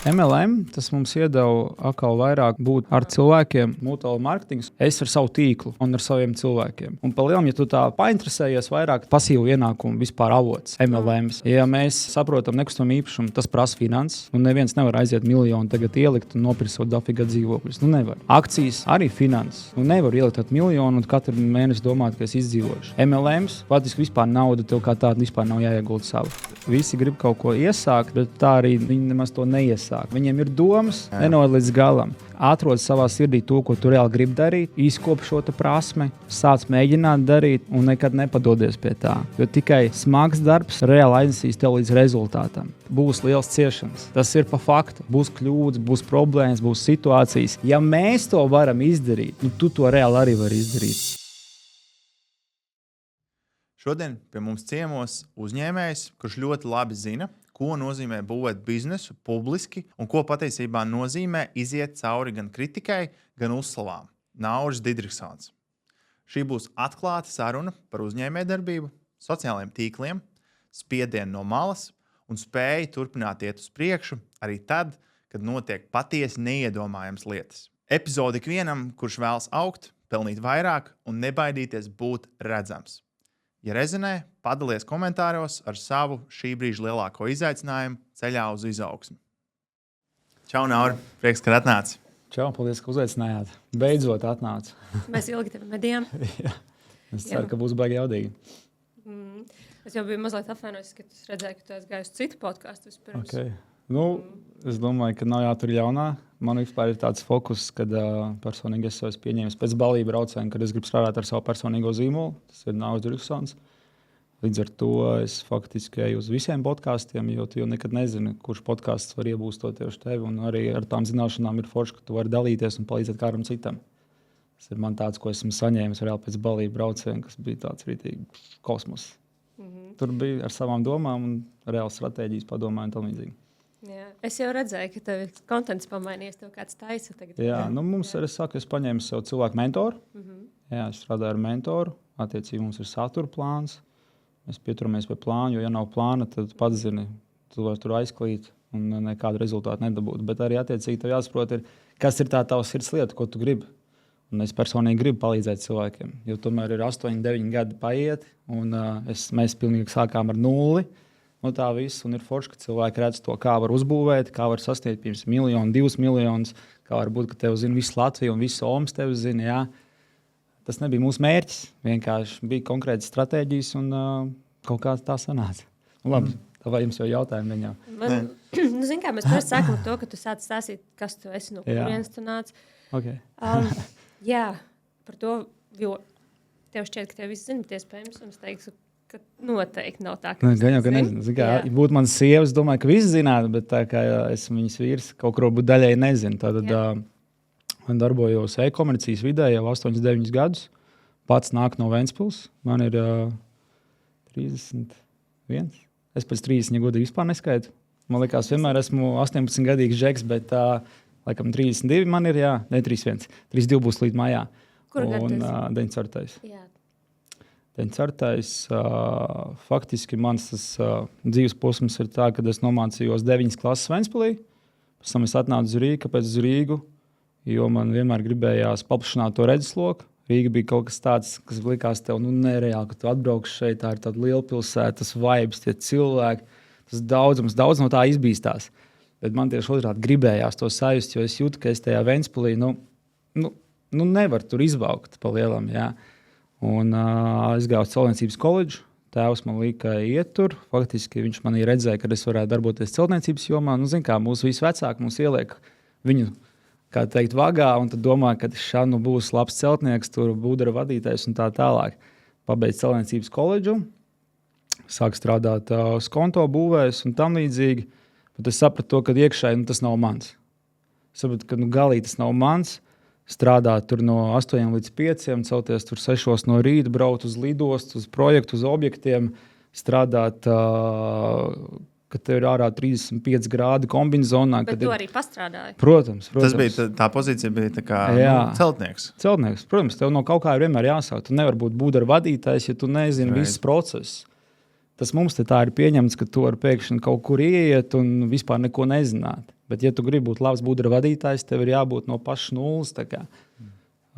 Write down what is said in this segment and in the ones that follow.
MLM, tas mums iedeva atkal vairāk būt ar cilvēkiem, mutuāli marketings. Es ar savu tīklu un ar saviem cilvēkiem. Un pa lielam, ja tu tā painteresējies vairāk pasīvu ienākumu vispār avots, MLMs. Ja mēs saprotam nekustamo īpašumu, tas prasa finanses, un neviens nevar aiziet miljonu tagad ielikt un nopirkt dafiga dzīvokļus. Nu nevar. Akcijas arī finanses. Nu nevar ielikt miljonu un katru mēnesi domāt, ka es izdzīvošu. MLMs, faktiski vispār nauda tev kā tāda vispār nav jāiegulda savu. Visi grib kaut ko iesākt, bet tā arī viņi nemaz to neiesāk. Viņiem ir domas, nenod līdz galam. Atrod savā sirdī to, ko tu reāli gribi darīt, izkop šo prasmi, sāc mēģināt darīt un nekad nepadodies pie tā. Jo tikai smags darbs reāli aiznesīs tev līdz rezultātam. Būs liels ciešanas. Tas ir pa faktu. Būs kļūdas, būs problēmas, būs situācijas. Ja mēs to varam izdarīt, tu to reāli arī vari izdarīt. Šodien pie mums ciemos uzņēmējs, kurš ļoti labi zina, ko nozīmē būvēt biznesu publiski un ko patiesībā nozīmē iziet cauri gan kritikai, gan uzslavām. Nauris Didriksons. Šī būs atklāta saruna par uzņēmējdarbību, sociālajiem tīkliem, spiedienu no malas un spēju turpināt iet uz priekšu arī tad, kad notiek patiesi neiedomājams lietas. Epizode ikvienam, kurš vēlas augt, pelnīt vairāk un nebaidīties būt redzams. Ja rezonē, padalies komentāros ar savu šī brīža lielāko izaicinājumu ceļā uz izaugsmi. Čau, Nauri! Prieks, ka atnāci! Čau, paldies, ka uzaicinājāt. Beidzot atnāca. Mēs ilgi tevi medījām. Es ceru, ka būs baigi jaudīgi. Es jau biju mazliet apvainojis, ka tu redzēji, ka tu esi gājis uz citu podcastu vispirms. Okay. Es domāju, ka nav jātur jaunā. Man vispār ir tāds fokus, kad personīgi es esmu pieņēmis pēc balību braucienu, kad es gribu strādāt ar savu personīgo zīmolu. Tas ir Nauris Didriksons. Līdz ar to es faktiski eju uz visiem podkastiem, jo tu jau nekad nezini, kurš podkasts var iebūstot tieši tevi. Un arī ar tām zināšanām ir forši, ka tu vari dalīties un palīdzēt kādam citam. Tas ir man tāds, ko esmu saņēmis reāli pēc balību braucienu, kas bija tāds rītīgi kosmos. Tur bija ar savām domām un reāli stratēģijas padomāju un tam līdzīgi. Jā. Es jau redzēju, ka tev ir kontents pamainījies, tev kāds taisa tagad. Jā, mums arī saka, es paņēmu sev cilvēku mentoru. Jā, es strādāju ar mentoru. Attiecīgi mums ir satura plāns. Mēs pieturamies pie plāna, jo ja nav plāna, tad pats zini, tu vari tur aizklīt un nekādu rezultātu nedabūt. Bet arī attiecīgi tev jāsaprot, kas ir tā tavs sirds lieta, ko tu gribi. Un es personīgi gribu palīdzēt cilvēkiem, jo tomēr ir 8, 9 gadi paiet, un mēs pilnīgi sākām ar nulli. No tā viss, un ir forši, ka cilvēki redz to, kā var uzbūvēt, kā var sasniegt pirms 1 miljonu, 2 miljonus, kā var būt, ka tev zina visu Latviju un visu Omas tev zina. Jā. Tas nebija mūsu mērķis, vienkārši bija konkrētas stratēģijas un kaut kā tā sanāca. Labi, vai jums jau jautājumi viņam? Zini kā, mēs parasti sākam ar to, ka tu sāc stāstīt, kas tu esi, no kurienes tu nāc. Okay. Jā, par to, jo tev šķiet, ka tev viss zina, iespējams, un es teiktu, ka noteikti nav tā, ka gan jau, ka nezinu. Ja būtu mans sievas, domāju, ka visi zinātu, bet tā kā esmu viņas vīrs, kaut kur būt daļai nezinu. Tātad man darbojos e-komercijas vidē jau 8, 9 gadus. Pats nāk no Ventspils. Man ir 31. Es pēc 30 godīgi vispār neskaitu. Man liekas, vienmēr esmu 18-gadīgs žeks, bet laikam 32 man ir, ne 31. 32 būs līdz mājā. Kur gadu un 94. Jā. 94. Faktiski mans dzīves posms ir tā, kad es nomācījos 9 klases Ventspilī. Pēc tam es atnācu uz Rīgu, kāpēc uz Rīgu, jo man vienmēr gribējās paplašināt to redzesloku. Rīga bija kaut kas tāds, kas likās tev nereāli, ka tu atbrauks šeit, tā ir tāda liela pilsēta, tas vibes, tie cilvēki, tas daudz no tā izbīstās. Bet man tieši otrādi gribējās to sajust, jo es jūtu, ka es tajā Ventspilī nevaru tur izbaukt pa lielam, jā. Un es gāju uz celtniecības koledžu. Tēvs man lika iet tur. Faktiski viņš manī redzēja, ka es varētu darboties celtniecības jomā. Zin kā, mūsu visi vecāki mums ieliek viņu, kā teikt, vagā, un tad domā, ka šādu būs labs celtnieks, tur būdara vadītājs un tā tālāk. Pabeidz celtniecības koledžu, sāk strādāt uz konto būvēs un tam līdzīgi. Bet es sapratu to, ka iekšēji tas nav mans. Es sapratu, ka galīgi tas nav mans. Strādāt tur no 8 līdz 5, celties tur 6 no rīta, braukt uz lidostu, uz projektu, uz objektiem, strādāt, kad tev ir ārā 35 grādi kombinzonā. Bet tu arī pastrādāji. Protams. Tas bija tā pozīcija, bija tā kā celtnieks. Celtnieks, protams, tev no kaut kā ir vienmēr jāsāk. Tu nevari būt būdara vadītājs, ja tu nezini visus procesus. Tas mums tā ir pieņemts, ka tu vari pēkšņi kaut kur ieiet un vispār neko nezināt. Bet, ja tu gribi būt labs budra vadītājs, tev ir jābūt no pašas nulles.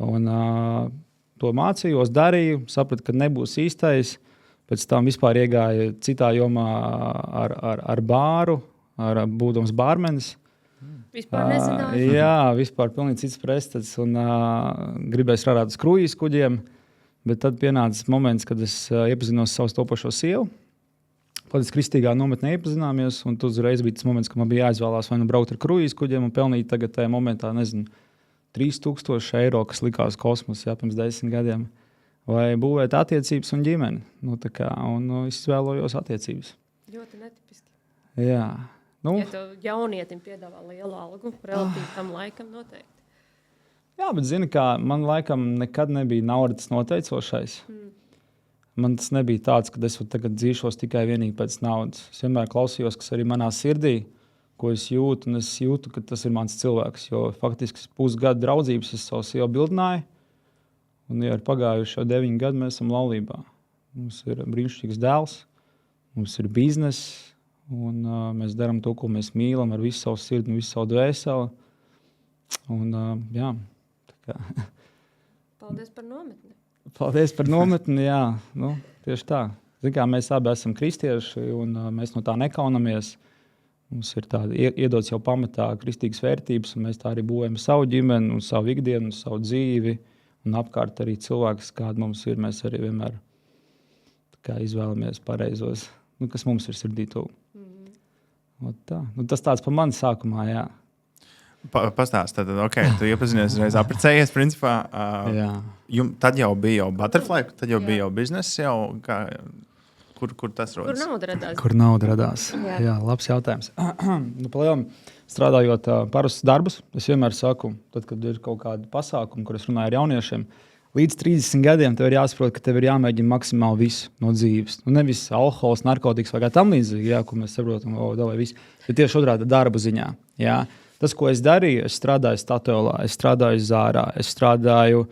Un to mācījos, darīju, sapratu, ka nebūs īstais. Pēc tam vispār iegāju citā jomā ar bāru, būdams bārmenis. Vispār nezināju. Jā, vispār pilnīgi cits prestats. Un gribēju strādāt uz kruīzes kuģiem. Bet tad pienāca moments, kad es iepazinos savu topošo sievu. Pēc kristīgā nometnē iepazināmies, un tur uzreiz bija tas moments, ka man bija jāizvēlās vai nu braukt ar kruīzes kuģiem un pelnīt tagad tajā momentā, nezinu, 3000 eiro, kas likās kosmosā pirms 10 gadiem, vai būvēt attiecības un ģimeni. Es izvēlējos attiecības. Ļoti netipiski. Jā. Ja tev jaunietim piedāvā lielu algu, relatīvi tam laikam noteikti. Jā, bet zini, kā man laikam nekad nebija nauda tas noteicošais. Man tas nebija tāds, ka es tagad dzīšos tikai vienīgi pēc naudas. Es vienmēr klausījos, kas arī manā sirdī, ko es jūtu, un es jūtu, ka tas ir mans cilvēks. Jo faktiski pusgadu draudzības es savu sievu bildināju, un ja ir pagājuši jau 9 gadi, mēs esam laulībā. Mums ir brīnišķīgs dēls, mums ir bizness, un mēs darām to, ko mēs mīlam ar visu savu sirdi un visu savu dvēseli. Jā. Paldies par nometni. Paldies par nometni, jā. Tieši tā. Kā mēs abi esam kristieši, un mēs no tā nekaunamies. Mums ir iedots jau pamatā kristīgas vērtības, un mēs tā arī būvējam savu ģimeni, un savu ikdienu, un savu dzīvi, un apkārt arī cilvēks, kādi mums ir. Mēs arī vienmēr izvēlamies pareizos, kas mums ir sirdī tuvu. Tas tāds par mani sākumā, jā. Pastāst, tad, tu iepazinies uzreiz apprecējies, principā. Tad jau bija Butterfly, tad jau bija bizness, kur tas rodas? Kur nauda radās? Jā, labs jautājums. Strādājot parastus darbus, es vienmēr saku, tad, kad ir kaut kādi pasākumi, kur es runāju ar jauniešiem, līdz 30 gadiem tev ir jāsaprot, ka tev ir jāmēģina maksimāli visu no dzīves. Nevis alkohols, narkotikas vai kā tam līdzīgi, ko mēs saprotam, bet tieši otrādi darba ziņā. Jā. Tas, ko es darīju, es strādāju Statoilā, es strādāju Zārā, es strādāju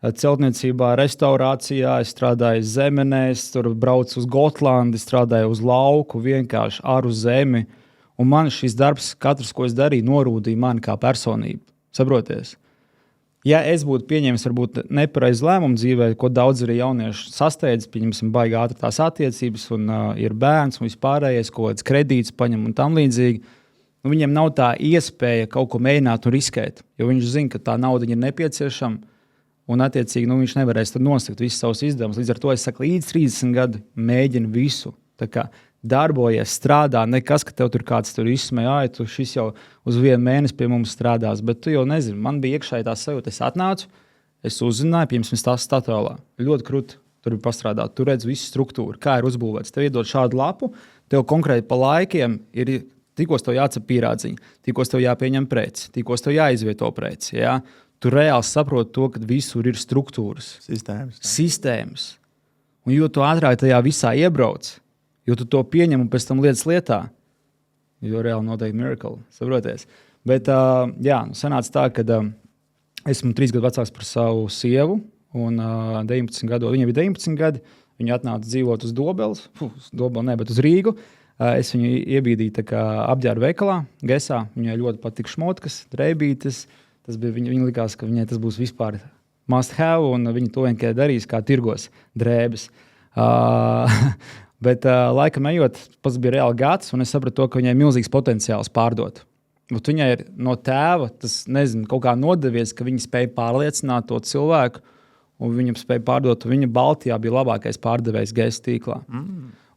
celtniecībā, restaurācijā, es strādāju zemenē, es tur braucu uz Gotlandi, strādāju uz lauku, vienkārši ar uz zemi. Un man šis darbs, katrs, ko es darīju, norūdīja mani kā personību. Saproties? Ja es būtu pieņēmis varbūt nepareizu lēmumu dzīvē, ko daudz arī jaunieši sasteidz, pieņemsim, baigi ātri tās attiecības, un ir bērns un vispārējais, ko kāds kredīts paņem un tam līdzīgi. Viņiem nav tā iespēja kaut ko mēģināt un riskēt, jo viņš zina, ka tā nauda ir nepieciešama, un attiecīgi viņš nevarēs nostakt visus savus izdevumus. Līdz ar to es saku, līdz 30 gadi mēģini visu. Darbojies, strādā, nekas, ka tev tur kāds tur izsmēja, tu šis jau uz 1 mēnesi pie mums strādās, bet tu jau nezini, man bija iekšēji tā sajūta, es atnācu, es uzzināju, piemēram, tās Statoilā. Ļoti krūti tur bija pastrādāt, tu redz visu struktūru, kā ir uzbūvēts. Tev iedod šādu lapu, tev konkrēti pa laikiem ir tikos tev jācep pierādziņi, tikos tev jāpieņem preci, tikos tev jāizvieto preci. Ja? Tu reāli saproti to, ka visur ir struktūras, sistēmas. Un jo tu ātrāk tajā visā iebrauc, jo tu to pieņem un pēc tam lietas lietā, jo reāli notiek miracle, saproties. Bet sanāca tā, ka esmu 3 gadu vecāks par savu sievu, un 19 gadu, viņa bija 19 gadi, viņa atnāca dzīvot uz Dobeles, bet uz Rīgu. Es viņu iebīdīju apģērbu veikalā, Gesā. Viņai ļoti patika šmotkas, drēbītes. Viņa likās, ka viņai tas būs vispār must have, un viņa to vienkārši darīs, kā tirgos drēbes. Bet laikam ejot, pats bija reāli gads, un es sapratu to, ka viņai ir milzīgs potenciāls pārdot. Bet viņai ir no tēva, tas kaut kā nodevies, ka viņa spēja pārliecināt to cilvēku, un viņa spēja pārdot. Viņa Baltijā bija labākais pārdevējs Gesa tīklā.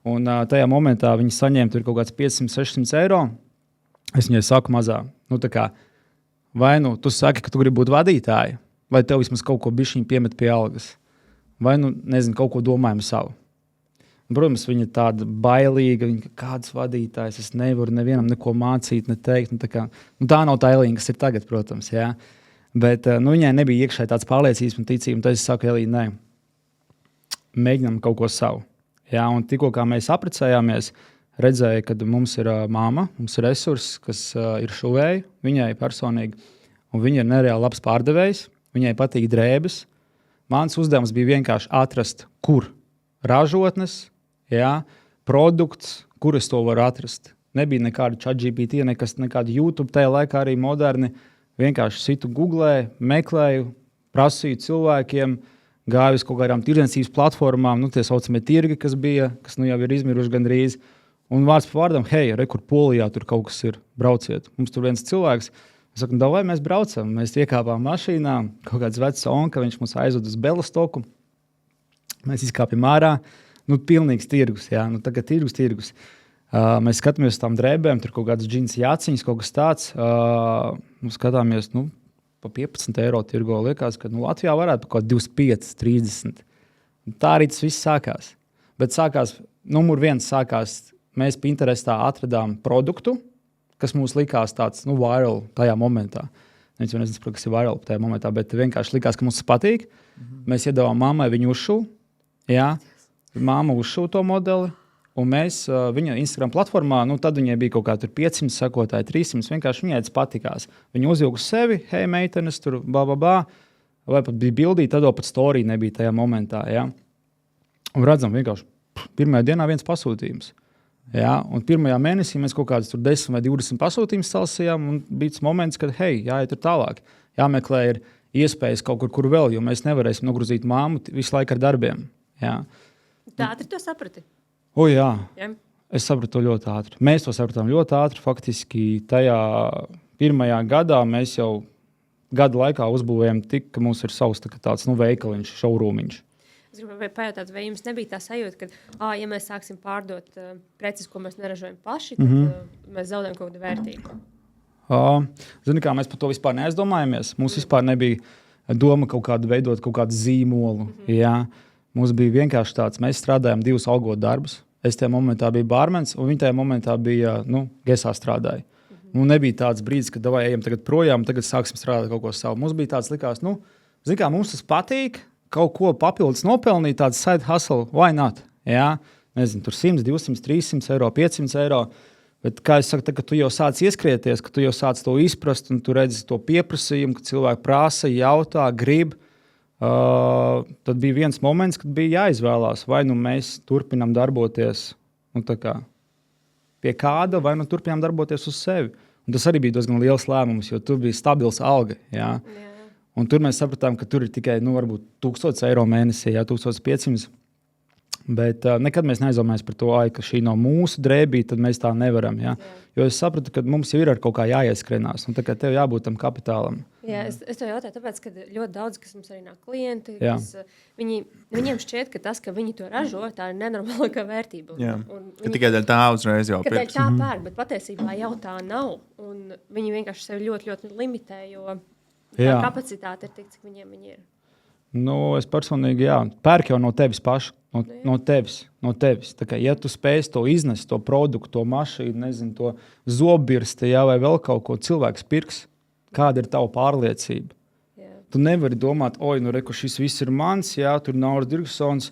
Un tajā momentā viņi saņēma tur kaut kāds 500-600 eiro. Es viņai saku mazā. Vai tu saki, ka tu gribi būt vadītāji, vai tev vismaz kaut ko bišķiņ piemet pie algas, vai kaut ko domājam savu. Un, protams, viņa tāda bailīga, viņa kāds vadītājs, es nevaru nevienam neko mācīt, neteikt. Tā nav tā Elīna, kas ir tagad, protams. Jā. Bet viņai nebija iekšēji tāds pārliecības un ticība, un tad es saku, Elīna, nē, mēģinam kaut ko savu. Jā, un tikko kā mēs apprecējāmies, redzēju, ka mums ir māma, mums ir resurss, kas ir šuvēja viņai personīgi, un viņa ir nereāli labs pārdevējs, viņai patīk drēbes. Mans uzdevums bija vienkārši atrast, kur ražotnes, jā, produkts, kur es to varu atrast. nebija nekāda ChatGPT, nekāda YouTube tajā laikā arī moderni. Vienkārši situ googlē, meklēju, prasīju cilvēkiem, gāju uz kaut kādām tirdzniecības platformām, tie saucamie tirgi, kas nu jau ir izmiruši gandrīz. Un vārds par vārdam, hei, kur Polijā tur kaut kas ir, brauciet. Mums tur viens cilvēks, es saku, davai mēs braucam. Mēs iekāpām mašīnā, kaut kāds vecs onka, viņš mums aizved uz Belastoku. Mēs izkāpjam ārā, pilnīgs tirgus, jā, tagad tirgus. Mēs skatāmies uz tām drēbēm, tur kaut kādas džins jāciņas, kaut kas tāds. Skatāmies, pa 15 eiro tirgo. Liekas, ka Latvijā varētu kaut 25, 30. Tā arī tas viss sākās. Bet numur viens sākās, mēs Pinterestā atradām produktu, kas mums likās tāds viral tajā momentā. Es nezinu, kas ir viral tajā momentā, bet vienkārši likās, ka mums tas patīk. Mēs iedavām mammai viņu uzšūvu. Jā, māma uzšūva to modeli. Un mēs viņa Instagram platformā, tad viņai bija kaut kā 500 sekotāji, 300. Vienkārši viņai tas patikās. Viņa uzvilka uz sevi, hei, meitenes, tur vai pat bija bildīta, tad pat storija nebija tajā momentā. Ja? Un redzam, vienkārši pirmajā dienā viens pasūtījums. Ja? Un pirmajā mēnesī mēs kaut kādus 10 vai 20 pasūtījumus salsījām, un bija tas moments, kad, hei, jāiet tur tālāk. Jāmeklē ir iespējas kaut kur vēl, jo mēs nevarēsim nogruzīt māmu visu laiku ar darbiem. Ja? Tā ātri to saprati? Jā. Es sapratu to ļoti ātri. Mēs to sapratām ļoti ātri. Faktiski tajā pirmajā gadā mēs jau gada laikā uzbūvējam tik, ka mums ir savs tāds veikaliņš, šourūmiņš. Es gribēju pajautāt, vai jums nebija tā sajūta, ka, ja mēs sāksim pārdot preces, ko mēs neražojam paši, tad mēs zaudējam kaut kādu vērtību? Zini, kā mēs par to vispār neaizdomājamies. Mums vispār nebija doma veidot kaut kādu zīmolu. Jā. Mums bija vienkārši tāds, mēs strādājām 2 algotu darbus. Es tajā momentā biju bārmens, un viņa tajā momentā bija, gesā strādāja. Nebija tāds brīdis, ka davai ejam tagad projām, tagad sāksim strādāt kaut ko savu. Mums bija tāds likās, zini kā, mums tas patīk, kaut ko papildus nopelnīt, tāds side hustle, why not? Jā, nezinu, tur 100, 200, 300 eiro, 500 eiro. Bet, kā es saku, kad tu jau sāc ieskrieties, ka tu jau sāc to izprast, un tu redzi to pieprasījumu, ka cilvēki prasa, jautā, grib, tad bija viens moments, kad bija jāizvēlās, vai mēs turpinām darboties pie kāda, vai turpinām darboties uz sevi. Un tas arī bija diezgan liels lēmums, jo tur bija stabils alga. Jā. Un tur mēs sapratām, ka tur ir tikai varbūt 1000 eiro mēnesī, 1500. Bet nekad mēs neaizdomājamies par to, ka šī nav mūsu drēbīte, tad mēs tā nevaram. Ja? Jo es sapratu, ka mums jau ir ar kaut kā jāieskrenās, un tev jābūt tam kapitālam. Jā, es tev jautāju, tāpēc, ka ļoti daudz, kas mums arī nāk klienti, viņiem šķiet, ka tas, ka viņi to ražo, tā ir nenormālākā vērtība. Viņi, tikai tā uzreiz jau pērk. Tā pērk, bet patiesībā jau tā nav. Un viņi vienkārši sevi ļoti, ļoti limitē, jo tā kapacitāte ir tik, cik viņiem ir. Es personīgi pērku jau no tevis paša. No tevis. Tā kā, ja tu spēj to iznest, to produktu, to mašīnu, nezinu, to zobbirsti, vai vēl kaut ko, cilvēks pirks, kāda ir tava pārliecība. Tu nevari domāt, šis viss ir mans, tur nav Dirksons,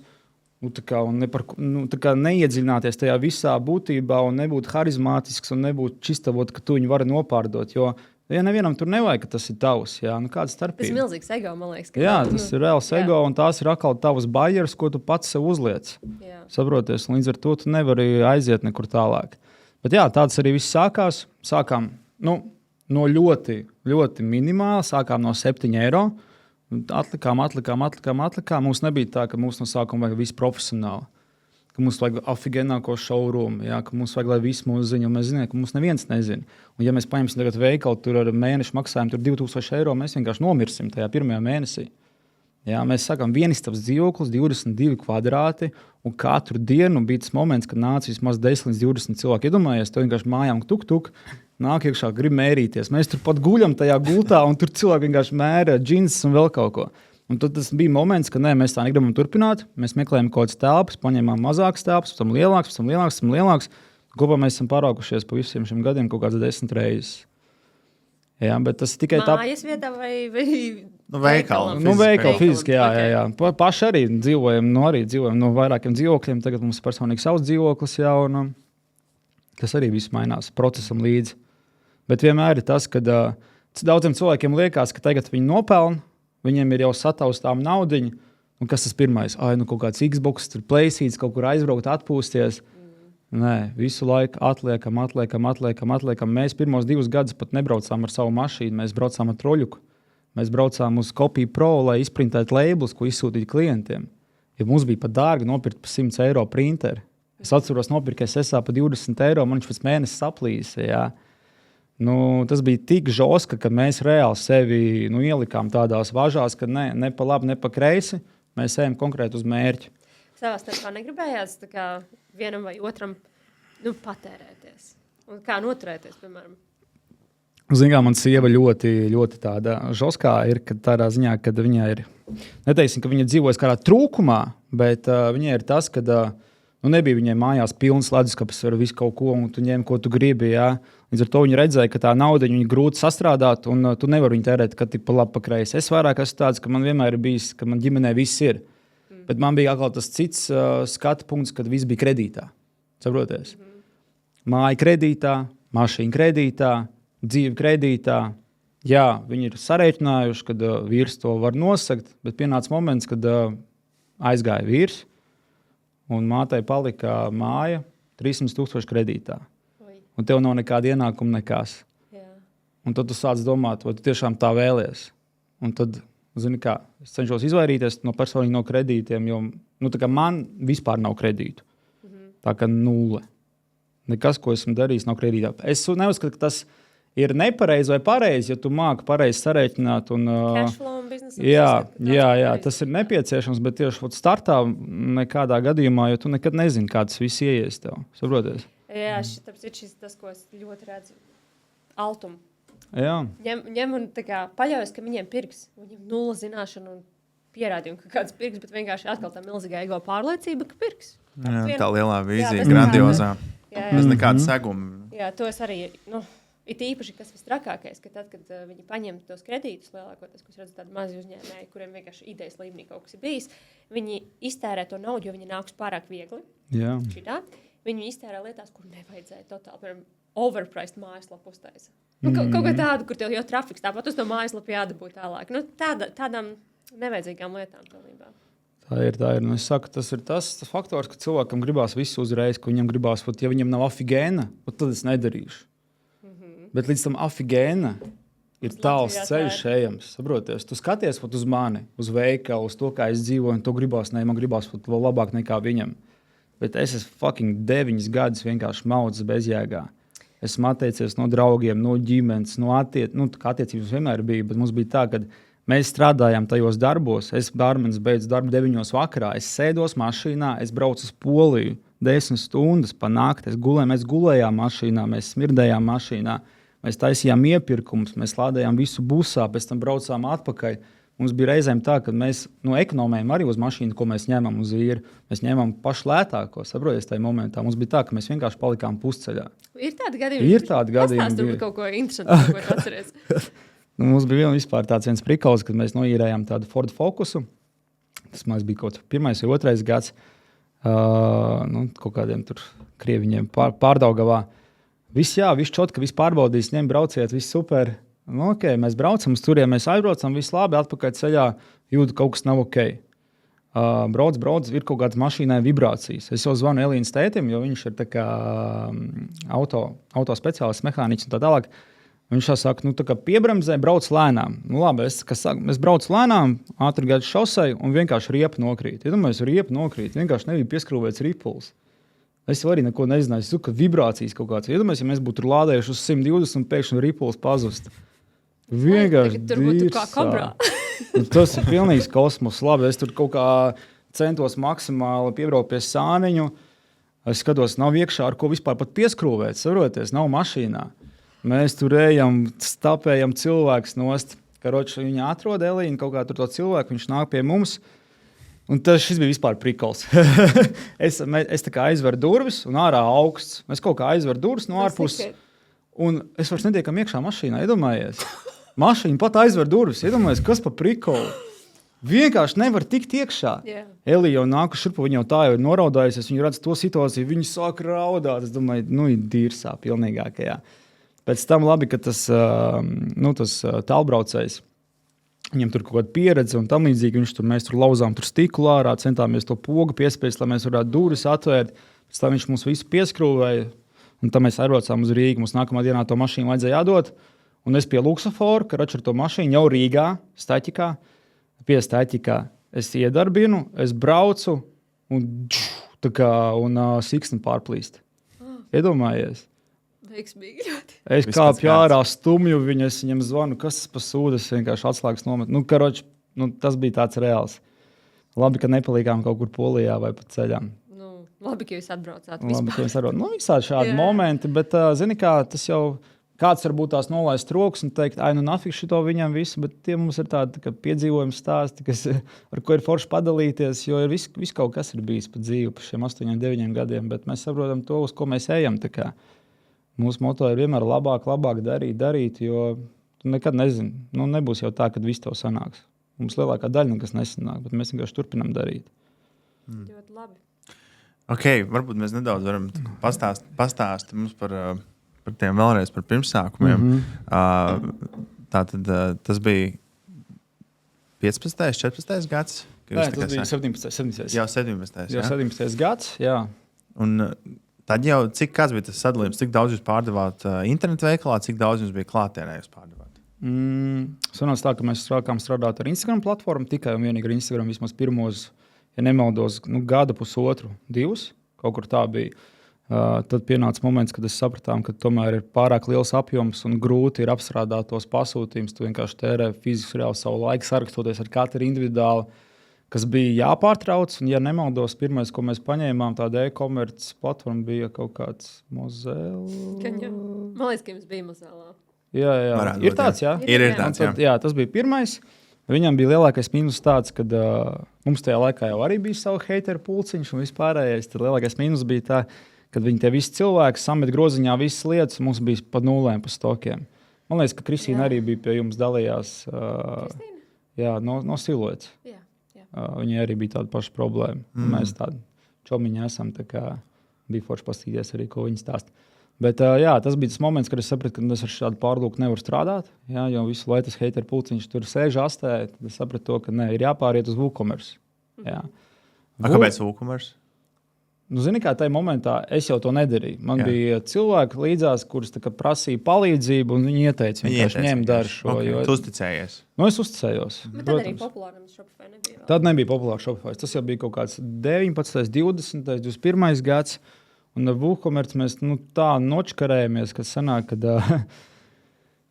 neiedziļināties tajā visā būtībā un nebūt harizmātisks un nebūt čistavot, ka tu viņu vari nopārdot, jo nevienam tur nevajag, ka tas ir tavs. Kāda starpība? Tas ir milzīgs ego, man liekas. Tas ir reāls ego, un tās ir atkal tavas barjeras, ko tu pats sev uzliec. Saproties, līdz ar to tu nevari aiziet nekur tālāk. Bet tāds arī viss sākās. Sākām no ļoti, ļoti minimāli, sākām no 7 eiro. Atlikām. Mums nebija tā, ka mums no sākuma vajag visu profesionāli. Ka mums vajag afigēnāko šourūmu, ka mums vajag, lai visi mūsu zina, un mēs zinām, ka mums neviens nezina. Un ja mēs paņemsim tagad veikalu, tur ar mēnešu maksājumu 2000 eiro, mēs vienkārši nomirsim tajā pirmajā mēnesī. Mēs sākām vienistabas dzīvoklis, 22 kvadrāti, un katru dienu bija tas moments, kad nāca vismaz 10 līdz 20 cilvēki. Iedomājies, tev vienkārši mājām tuk, nāk iekšā, grib mērīties. Mēs tur pat guļam tajā gultā, un tur cilvēki vienkārši mēra džinsus un vēl kaut ko. Un tad tas bija moments, kad mēs tā negribam turpināt. Mēs meklējām kaut kādas telpas, paņēmām mazākas telpas, pēc tam lielākas. Kopā mēs esam pārākušies pa visiem šiem gadiem kaut kādas 10 reizes. Bet tas tikai tā. Mājas vietā vai veikala? Veikala fiziski, jā. Paši arī dzīvojam no vairākiem dzīvokļiem. Tagad mums ir personīgi savs dzīvoklis, kas arī viss mainās procesam līdzi. Bet vienmēr ir tas, ka daudziem cilvēkiem liekas, ka tagad viņi nopelna. Viņiem ir jau sataustām naudiņa. Un kas tas pirmais? Kaut kāds Xbox, tur playsīts, kaut kur aizbraukt, atpūsties. Nē, visu laiku atliekam. Mēs pirmos 2 gadus pat nebraucām ar savu mašīnu, mēs braucām ar troļuku. Mēs braucām uz Copy Pro, lai izprintētu labelus, ko izsūtītu klientiem. Ja mums bija pat dārgi nopirkt par 100 eiro printeri. Es atceros, nopirku SSA par 20 eiro, man viņš pēc mēneša saplīsa. Jā. Tas bija tik žoska, ka mēs reāli sevi ielikām tādās važās, ka ne pa labi, ne pa kreisi. Mēs ejam konkrēti uz mērķi. Savā starpā negribējās vienam vai otram patērēties. Un kā noturēties, piemēram? Zinām, man sieva ļoti, ļoti tāda žoskā ir, ka tādā ziņā, kad viņa ir, neteiksim, ka viņa dzīvojas kādā trūkumā, bet viņai ir tas, ka nebija viņai mājās pilns leduskapis ar visu kaut ko, un tu ņem, ko tu gribi, jā. Līdz ar to viņa redzēja, ka tā nauda viņa grūti sastrādāt, un tu nevari viņu tērēt, kad tik pa labi pa kreisi. Es vairāk esmu tāds, ka man vienmēr ir bijis, ka man ģimenē viss ir. Bet man bija atkal tas cits skatu punkts, kad viss bija kredītā. Saproties? Māja kredītā, mašīna kredītā, dzīve kredītā. Jā, viņi ir sarēķinājuši, kad vīrs to var nosakt, bet pienāca moments, kad aizgāja vīrs, un mātei palika māja 300,000 kredītā. Un tev nav nekāda ienākuma nekas. Jā. Un tad tu sāc domāt, vai tu tiešām tā vēlies. Un tad, zini kā, es cenšos izvairīties personīgi no kredītiem, jo tā kā man vispār nav kredītu. Tā kā 0. Nekas, ko esmu darījis, nav kredītā. Es neuzskatu, ka tas ir nepareizi vai pareizi, ja tu māki pareizi sarēķināt. Cashflow un biznesa. Jā, tas ir nepieciešams, bet tieši startā nekādā gadījumā, jo tu nekad nezini, kā tas viss ieies tev. Saproties? Jā, šis tas, ko es ļoti redzu. Altumu. Jā. Ņem un paļaujas, ka viņiem pirks. Viņiem 0 zināšanu un pierādījumu, ka kāds pirks, bet vienkārši atkal tā milzīgā ego pārliecība, ka pirks. Tā lielā vīzija, grandiozā. Bez nekāda seguma. Jā, to es arī, it īpaši, kas visstrakākais, ka tad, kad viņi paņem tos kredītus lielākoties, ko es redzu tādi mazi uzņēmēji, kuriem vienkārši idejas līmenī kaut kas ir bijis, viņi iztērē to naudu, jo viņi nāks pārāk viegli. Jā. Šitā. Viņi iztērē lietās, kur nevajadzēja totāli, piemēram, overpriced mājaslapu uztaisa. Kaut kā tādu, kur tev jau trafiks, tāpat uz to mājaslapu jādabūt tālāk. Tādām nevajadzīgām lietām pilnībā. Tā ir. Es saku, tas ir tas faktors, ka cilvēkam gribās visu uzreiz, ka viņam gribās, ja viņam nav afigēna, tad es nedarīšu. Bet līdz tam afigēna ir tāls ceļš ejams. Saproties? Tu skaties uz mani, uz veikalu, uz to, kā es dzīvoju, un to gribās, man gribās vēl labāk nekā viņam. Bet es esmu fucking 9 gadus vienkārši maudzis bezjēgā. Esmu atteicies no draugiem, no ģimenes, attiecības vienmēr bija, bet mums bija tā, ka mēs strādājām tajos darbos. Es bārmenis beidzu darbu 9 vakarā, es sēdos mašīnā, es braucu uz Poliju 10 stundas pa nakti, mēs gulējām mašīnā, mēs smirdējām mašīnā, mēs taisījām iepirkumus, mēs lādējām visu busā, pēc tam braucām atpakaļ. Mums bija reizēm tā, ka mēs ekonomējam arī uz mašīnu, ko mēs ņēmām uz īri. Mēs ņēmām pašu lētāko, saproties, tajā momentā. Mums bija tā, ka mēs vienkārši palikām pusceļā. Ir tādi gadījumi. Pastāst tur kaut ko interesantu, ko tu atceries. Mums bija viens prikals, kad mēs noīrējām tādu Ford Focusu. Tas mums bija kaut 1. vai 2. gads. Kaut kādiem tur krieviņiem Pārdaugavā. Viss čotka, viss pārbaudīs, ņem brauciet, viss super. Okay, mēs braucam uz turieni, mēs aizbraucam, viss labi, atpakaļ ceļā jūtu, kaut kas nav ok. Brauc, ir kaut kādas mašīnai vibrācijas. Es jau zvanu Elīnas tētim, jo viņš ir tā kā auto speciālists, mehāniķis un tā tālāk. Viņš saka, tā kā piebremzē, brauc lēnām. Labi, es braucu lēnām, ātri gaidu šosei un vienkārši riepa nokrīt. Iedomājos, riepa nokrīt, vienkārši nebija pieskrūvēts ripuls. Es arī neko nezināju, ka vibrācijas kaut kāds. Iedomājos, ja mēs būtu lādējuši uz 120 un pēkšņi ripuls pazust. Vienkārši tur būtu kā kabrā. Tas ir pilnīgs kosmos. Labi, es tur kaut kā centos maksimāli piebraukt pie sāniņu. Es skatos, nav iekšā, ar ko vispār pat pieskrūvēt. Saproties, nav mašīnā. Mēs tur ejam, stapējam cilvēks nost. Karoči, viņa atrod Elīnu, kaut kā tur to cilvēku, viņš nāk pie mums. Un šis bija vispār prikals. es tā kā aizveru durvis un ārā augsts. Mēs kaut kā aizveru durvis no ārpuses. Un es vairs netiekam iekšā mašīnā, iedomājies. Mašīna pat aizver durvis, iedomājies, kas pa prikolu. Vienkārši nevar tikt iekšā. Yeah. Elija jau nāku šurpu, viņa jau tā jau ir noraudājusies, viņa redz to situāciju, viņa sāk raudāt. Es domāju, ir dīrsā pilnīgākajā. Pēc tam labi, ka tas tālbraucējs, viņam tur kaut kāda pieredze un tam līdzīgi, mēs tur lauzām tur stiklu ārā, centāmies to pogu piespiest, lai mēs varētu durvis atvērt. Tā viņš mums visu pieskrūvēja, un tā mēs aizbraucām uz Rīgu. Mums nākamā dienā to mašīnu vajadzēja jādot, un es pie Luksafora, ka ar to mašīnu jau Rīgā, Staķikā, pie Staķikā, es iedarbinu, es braucu, un siksna pārplīst. Iedomājies. Veiksmīgi ļoti. Es kāpju ārā stumju, es viņam zvanu, kas tas pa sūdu, es vienkārši atslēgas nometu. Tas bija tāds reāls. Labi, ka nepalikām kaut kur Polijā vai pa ceļām. Labi, ka jūs atbraucāt. Visādi šādi momenti, bet, zini kā, tas jau kāds varbūt tās nolaist rokas un teikt, nafik šito viņam visu, bet tie mums ir tādi piedzīvojumi stāsti, ar ko ir forši padalīties, jo viss kaut kas ir bijis pa dzīvi pa šiem 8, 9 gadiem, bet mēs saprotam to, uz ko mēs ejam. Mūsu moto ir vienmēr labāk darīt, jo tu nekad nezini. Nebūs jau tā, ka viss tev sanāks. Mums lielākā daļa nekas nesanāk, bet mēs vienkārši turpinām darīt. Ļoti labi. Varbūt mēs nedaudz varam pastāstīt mums par tiem vēlreiz par pirmsākumiem. Tātad tas bija 15. 14. gads? Nē, tas bija 17. Jā, 17. Jā, 17. gads, jā. Un tad jau, kāds bija tas sadalījums? Cik daudz jūs pārdevāt internetu veikalā, cik daudz jums bija klātienē jūs pārdevāt? Sanāca tā, ka mēs sākām strādāt ar Instagram platformu, tikai un vienīgi ar Instagram vismaz pirmos, ja nemaldos, gada pusotru, 2, kaut kur tā bija. Tad pienāca moments, kad es sapratām, ka tomēr ir pārāk liels apjoms un grūti ir apstrādāt tos pasūtījumus. Tu vienkārši tērē fiziski reāli savu laiku, sarakstoties ar katru individuāli, kas bija jāpārtrauc. Un, ja nemaldos, pirmais, ko mēs paņēmām, tāda e-commerce platforma bija kaut kāds Mozēla. Man liekas, ka jums bija Mozēlā. Jā. Varētu ir būt, tāds, jā. Ir tāds, jā. Jā, tas bija pirmais. Viņam bija lielākais mīnus tāds, ka mums tajā laikā jau arī bija savu hateru pulciņš un vispārējais. Tad lielākais mīnus bija tā, kad viņi te visi cilvēki samet groziņā visas lietas, mums bija pa nulēm pa stokiem. Man liekas, ka Kristīna arī bija pie jums dalījās. Jā, no siluetes. Jā. Viņai arī bija tāda paša problēma. Mēs tādi čomiņi esam, tā kā bija forši pastīties arī, ko viņi stāsta. Bet tas bija tas moments, kad es sapratu, ka es ar šādu pārlūku nevaru strādāt. Jā, jo visu laiku tas hateru pulciņš tur sēž astē. Tad es sapratu to, ka ir jāpāriet uz WooCommerce. Kāpēc WooCommerce? Zini, kā tajā momentā es jau to nedarīju. Man bija cilvēki līdzās, kurus prasīja palīdzību, un viņi ieteica vienkārši ņemt daru šo. Tu uzticējies? Es uzticējos. Bet tad arī populāram Shopify nebija. Tad nebija populārs Shopify. Tas jau bija kaut kāds 19, 20, 21 gads. Un ar WooCommerce mēs tā nočkarējamies, ka sanāk, ka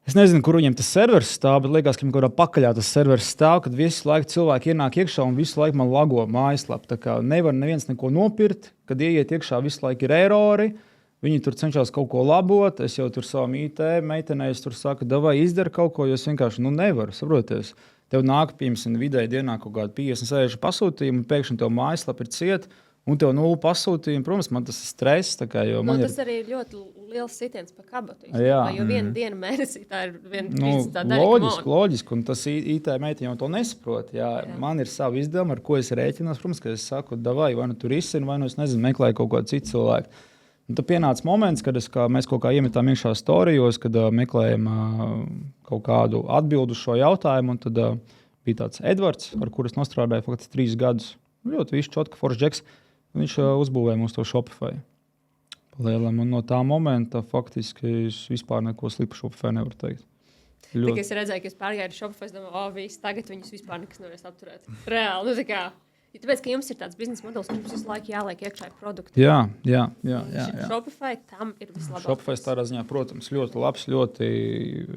es nezinu, kur viņiem tas servers stāv, bet liekas, ka viņam kaut kādā pakaļā tas servers stāv, kad visu laiku cilvēki ienāk iekšā un visu laiku man lago mājaslapu. Tā kā nevar neviens neko nopirkt, kad ieiet iekšā visu laiku ir erori, viņi tur cenšas kaut ko labot, es jau tur savam IT meitenēs tur saku, davai izdara kaut ko, jo es vienkārši nevaru, saproties. Tev nāk, piemēram, vidēji dienā kaut kādi 50, 60 pasūtījumi, un pēkšņi tev mājaslapa ir cieta. Un tev 0 pasūtījumu, protams, man tas ir stress. Tas arī ir ļoti liels sitiens pa kabatu. Jā. Jo viena diena mēnesī tā ir viena 30 daļa. Loģiski, un tas IT meitiņa jau to nesaprot. Jā. Man ir savi izdevumi, ar ko es rēķinos. Protams, ka es saku, vai nu tur izsinu, vai nu es nezinu, meklēju kaut kādu citu cilvēku. Un tad pienāca moments, kad mēs kaut kā iemetām iekšā storijos, kad meklējam kaut kādu atbildu uz šo jautājumu. Un tad bija tāds Edvards, ar kuru es nostrādāju faktiski 3 gadus. Ļoti viss čotka, foršs džeks. Viņš uzbūvēja mums to Shopify. Palielam, un no tā momenta faktiski es vispār neko sliktu Shopify nevaru teikt. Tad, es redzēju, ka es pārgāju ar Shopify, es domāju, tagad viņus vispār nekas nevarēs apturēt. Reāli, tāpēc, ka jums ir tāds biznesa modelis, ka jums visu laiku jāliek iekšā produkti. Jā. Shopify tam ir vislabākais. Shopify tādā ziņā, protams, ļoti labs, ļoti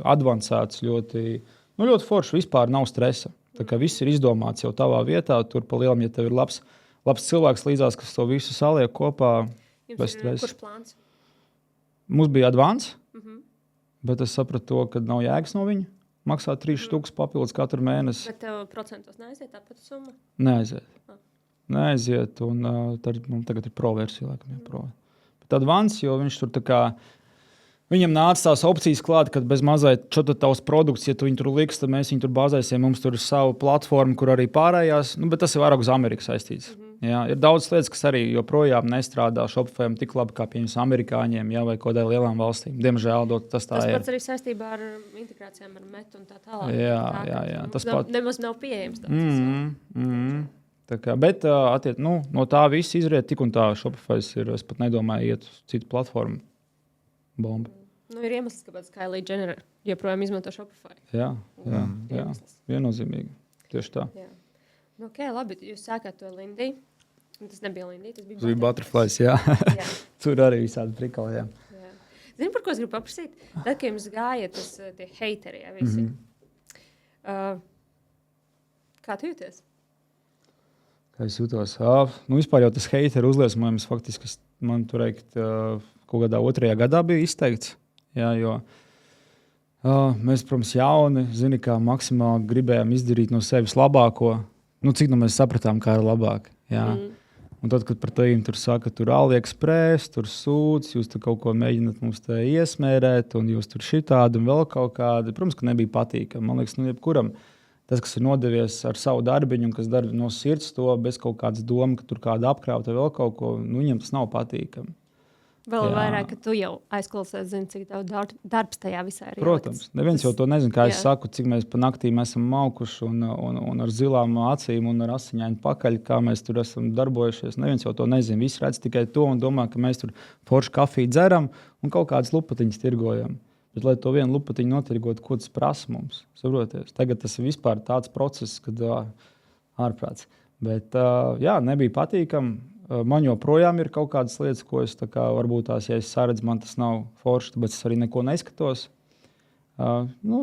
advancēts, ļoti forši, vispār nav stresa. Tā kā viss ir izdomāts jau tavā vietā, tur pa lielam, ja tev ir labs cilvēks līdzās, kas to visu saliek kopā. Kurš plāns? Mums bija advance, bet es sapratu to, ka nav jēgas no viņa. Maksā 3 štukas papildus katru mēnesi. Bet tev procentos neaiziet tāpat summa? Neaiziet, un tagad ir pro versija, laikam, Bet advance, jo viņš tur tā kā viņam nāca tās opcijas klāt, kad bez mazliet tavs produkts, ja tu viņu tur liks, tad mēs viņu tur bāzēsim. Mums tur ir sava platforma, kur arī pārējās. Bet tas ir vairāk uz Ameriku saistīts. Jā, ir daudz lietas, kas arī joprojām nestrādā Shopify tik labi kā piemēram amerikāņiem, vai kādai lielām valstīm. Diemžēl tas tā ir. Tas pats arī saistībā ar integrācijām ar Metu un tā tālāk. Jā. Tas nemaz nav pieejams. Bet no tā viss izriet tik un tā. Shopify ir, es pat nedomāju, iet uz citu platformu. Bomba. Ir iemesls, kāpēc Kylie Jenner joprojām izmanto Shopify. Jā, viennozīmīgi. Tieši tā. Jā. Labi, jūs sākāt to Lindiju. Tas nebija Lindija, tas bija Butterflies. Jā. Tur arī visādi prikali. Jā. Zini, par ko es gribu paprasīt? Tad, kad jums gāja tie heiteri, visi. Kā tu jūties? Kā es jūtos? Vispār jau tas heiteru uzliesmojums faktiski man tur kaut kādā 2. gadā bija izteikts. Jā, jo mēs, protams, jauni, kā maksimāli gribējām izdarīt no sevis labāko. Cik mēs sapratām, kā ir labāk. Jā. Un tad, kad par tevi tur saka, tur AliExpress, tur sūdz, jūs tur kaut ko mēģināt mums te iesmērēt, un jūs tur šitādi un vēl kaut kādi. Protams, ka nebija patīkami. Man liekas, jebkuram tas, kas ir nodevies ar savu darbiņu, un kas dara no sirds to bez kaut kādas domas, ka tur kāda apkrauta vēl kaut ko, viņam tas nav patīkami. Vēl vairāk, ka tu jau aizklausēsi, zini, cik daudz darbs tajā visā ir. Protams, neviens jau to nezina, kā es saku, cik mēs pa naktīm esam maukuši un ar zilām acīm un ar asiņainu pakaļ, kā mēs tur esam darbojušies. Neviens jau to nezina. Visi redz tikai to un domā, ka mēs tur foršu kafiju dzeram un kaut kādas lupatiņas tirgojam. Bet, lai to vienu lupatiņu notirgot, ko tas prasa mums, saproties. Tagad tas ir vispār tāds process, kad ārprāts. Bet, nebija patīkami. Man joprojām ir kaut kādas lietas, ko es varbūt tās, ja es saredzu, man tas nav forši, tāpēc es arī neko neskatos.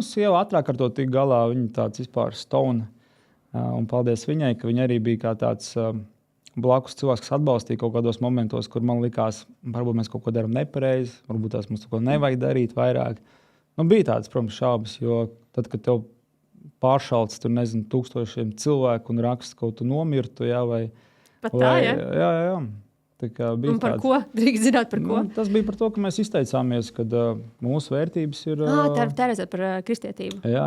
Sieva ātrāk ar to tik galā, viņa tāds vispār stone. Un paldies viņai, ka viņa arī bija kā tāds blakus cilvēks, kas atbalstīja kaut kādos momentos, kur man likās, varbūt mēs kaut ko darām nepareizi, varbūt tās mums to nevajag darīt vairāk. Bija tādas, protams, šaubas, jo tad, kad tev pāršalts tur, nezinu, 1000 cilvēku un raksta, kaut tu nomirtu, vai pat tā, jā. Un par ko? Drīkst zināt, par ko? Tas bija par to, ka mēs izteicāmies, ka mūsu vērtības ir... Tā ir par kristietību. Jā,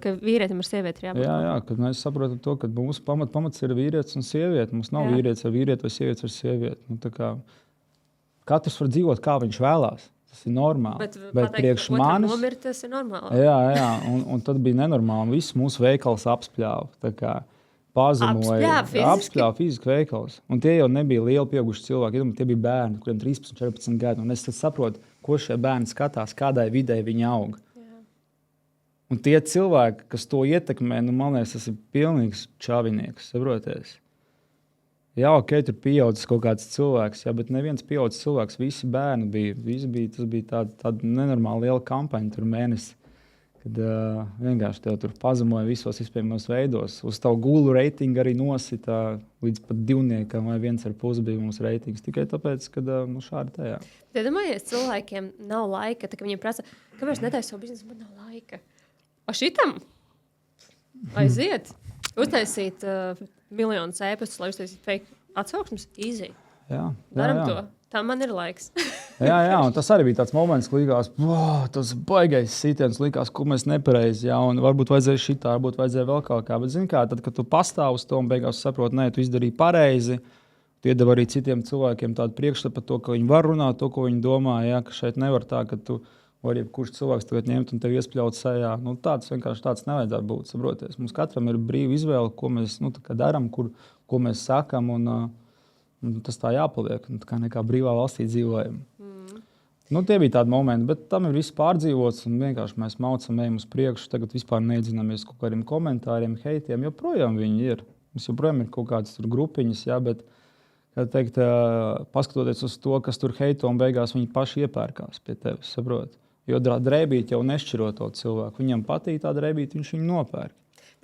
ka vīrietim ar sievieti ir jābūt. Jā, kad mēs saprotam to, ka mūsu pamats ir vīrietis un sieviete. Mums nav vīrietis ar vīrieti vai sievietes ar sievieti. Katrs var dzīvot, kā viņš vēlās. Tas ir normāli. Bet priekš manis... Nomirt, tas ir normāli. Jā, un tad bija nenormāli. Viss mūsu veikals apspļāva. Pazemoja, apspļāva fiziski veikals. Un tie jau nebija lieli pieauguši cilvēki. Tie bija bērni, kuriem 13, 14 gadi. Un es saprotu, ko šie bērni skatās, kādai vidē viņi aug. Jā. Un tie cilvēki, kas to ietekmē, man liekas, tas ir pilnīgs čavinieks. Saproties? Jā, tur pieaudzis kaut kāds cilvēks, bet neviens pieaudzis cilvēks. Visi bērni bija. Tas bija tāda nenormāla liela kampaņa tur mēnesi. Kad vienkārši tev tur pazemoja visos iespējamos veidos. Uz tavu gulu reitingu arī nosita līdz pat 2 vai 1,5 bija mūsu reitings. Tikai tāpēc, ka šādi tajā. Iedomājies, cilvēkiem nav laika, tad viņi prasa, kāpēc netaisa savu biznesu, man nav laika. Šitam aiziet, uztaisīt miljonus ēpastus, lai uztaisītu fake atsauksmes, easy. Daram to. Tā man ir laiks. jā, un tas arī bija tāds moments, ka likās, tas baigais sitiens, likās, ko mēs nepareizi, un varbūt vajadzēja šitā, varbūt vajadzēja vēl kaut kā. Bet, zini kā, tad, kad tu pastāv uz to un beigās saproti, nē, tu izdarīji pareizi, tu iedevi arī citiem cilvēkiem tādu priekšstatu par to, ka viņi var runāt to, ko viņi domā, ka šeit nevar tā, ka tu vari jebkurš cilvēks tagad ņemt un tevi iespļaut sejā. Tāds vienkārši tāds nevajadzētu būt, saproties. Mums katram ir brīva izvēle, ko mēs darām, ko mēs sakam, un tas tā jāpaliek. Kā nekā brīvā valstī dzīvojam. Tie bija tādi momenti, bet tam ir viss pārdzīvots. Vienkārši mēs maucam, ejam uz priekšu. Tagad vispār neiedzināmies kaut kādiem komentāriem, heitiem. Joprojām viņi ir. Mums joprojām ir kaut kādas grupiņas, bet, kā teikt, paskatoties uz to, kas tur heito, un beigās viņi paši iepērkās pie tevis. Saprot? Jo drēbīti jau nešķiro to cilvēku. Viņam patīk tā drēbīti, viņš viņu nopērk.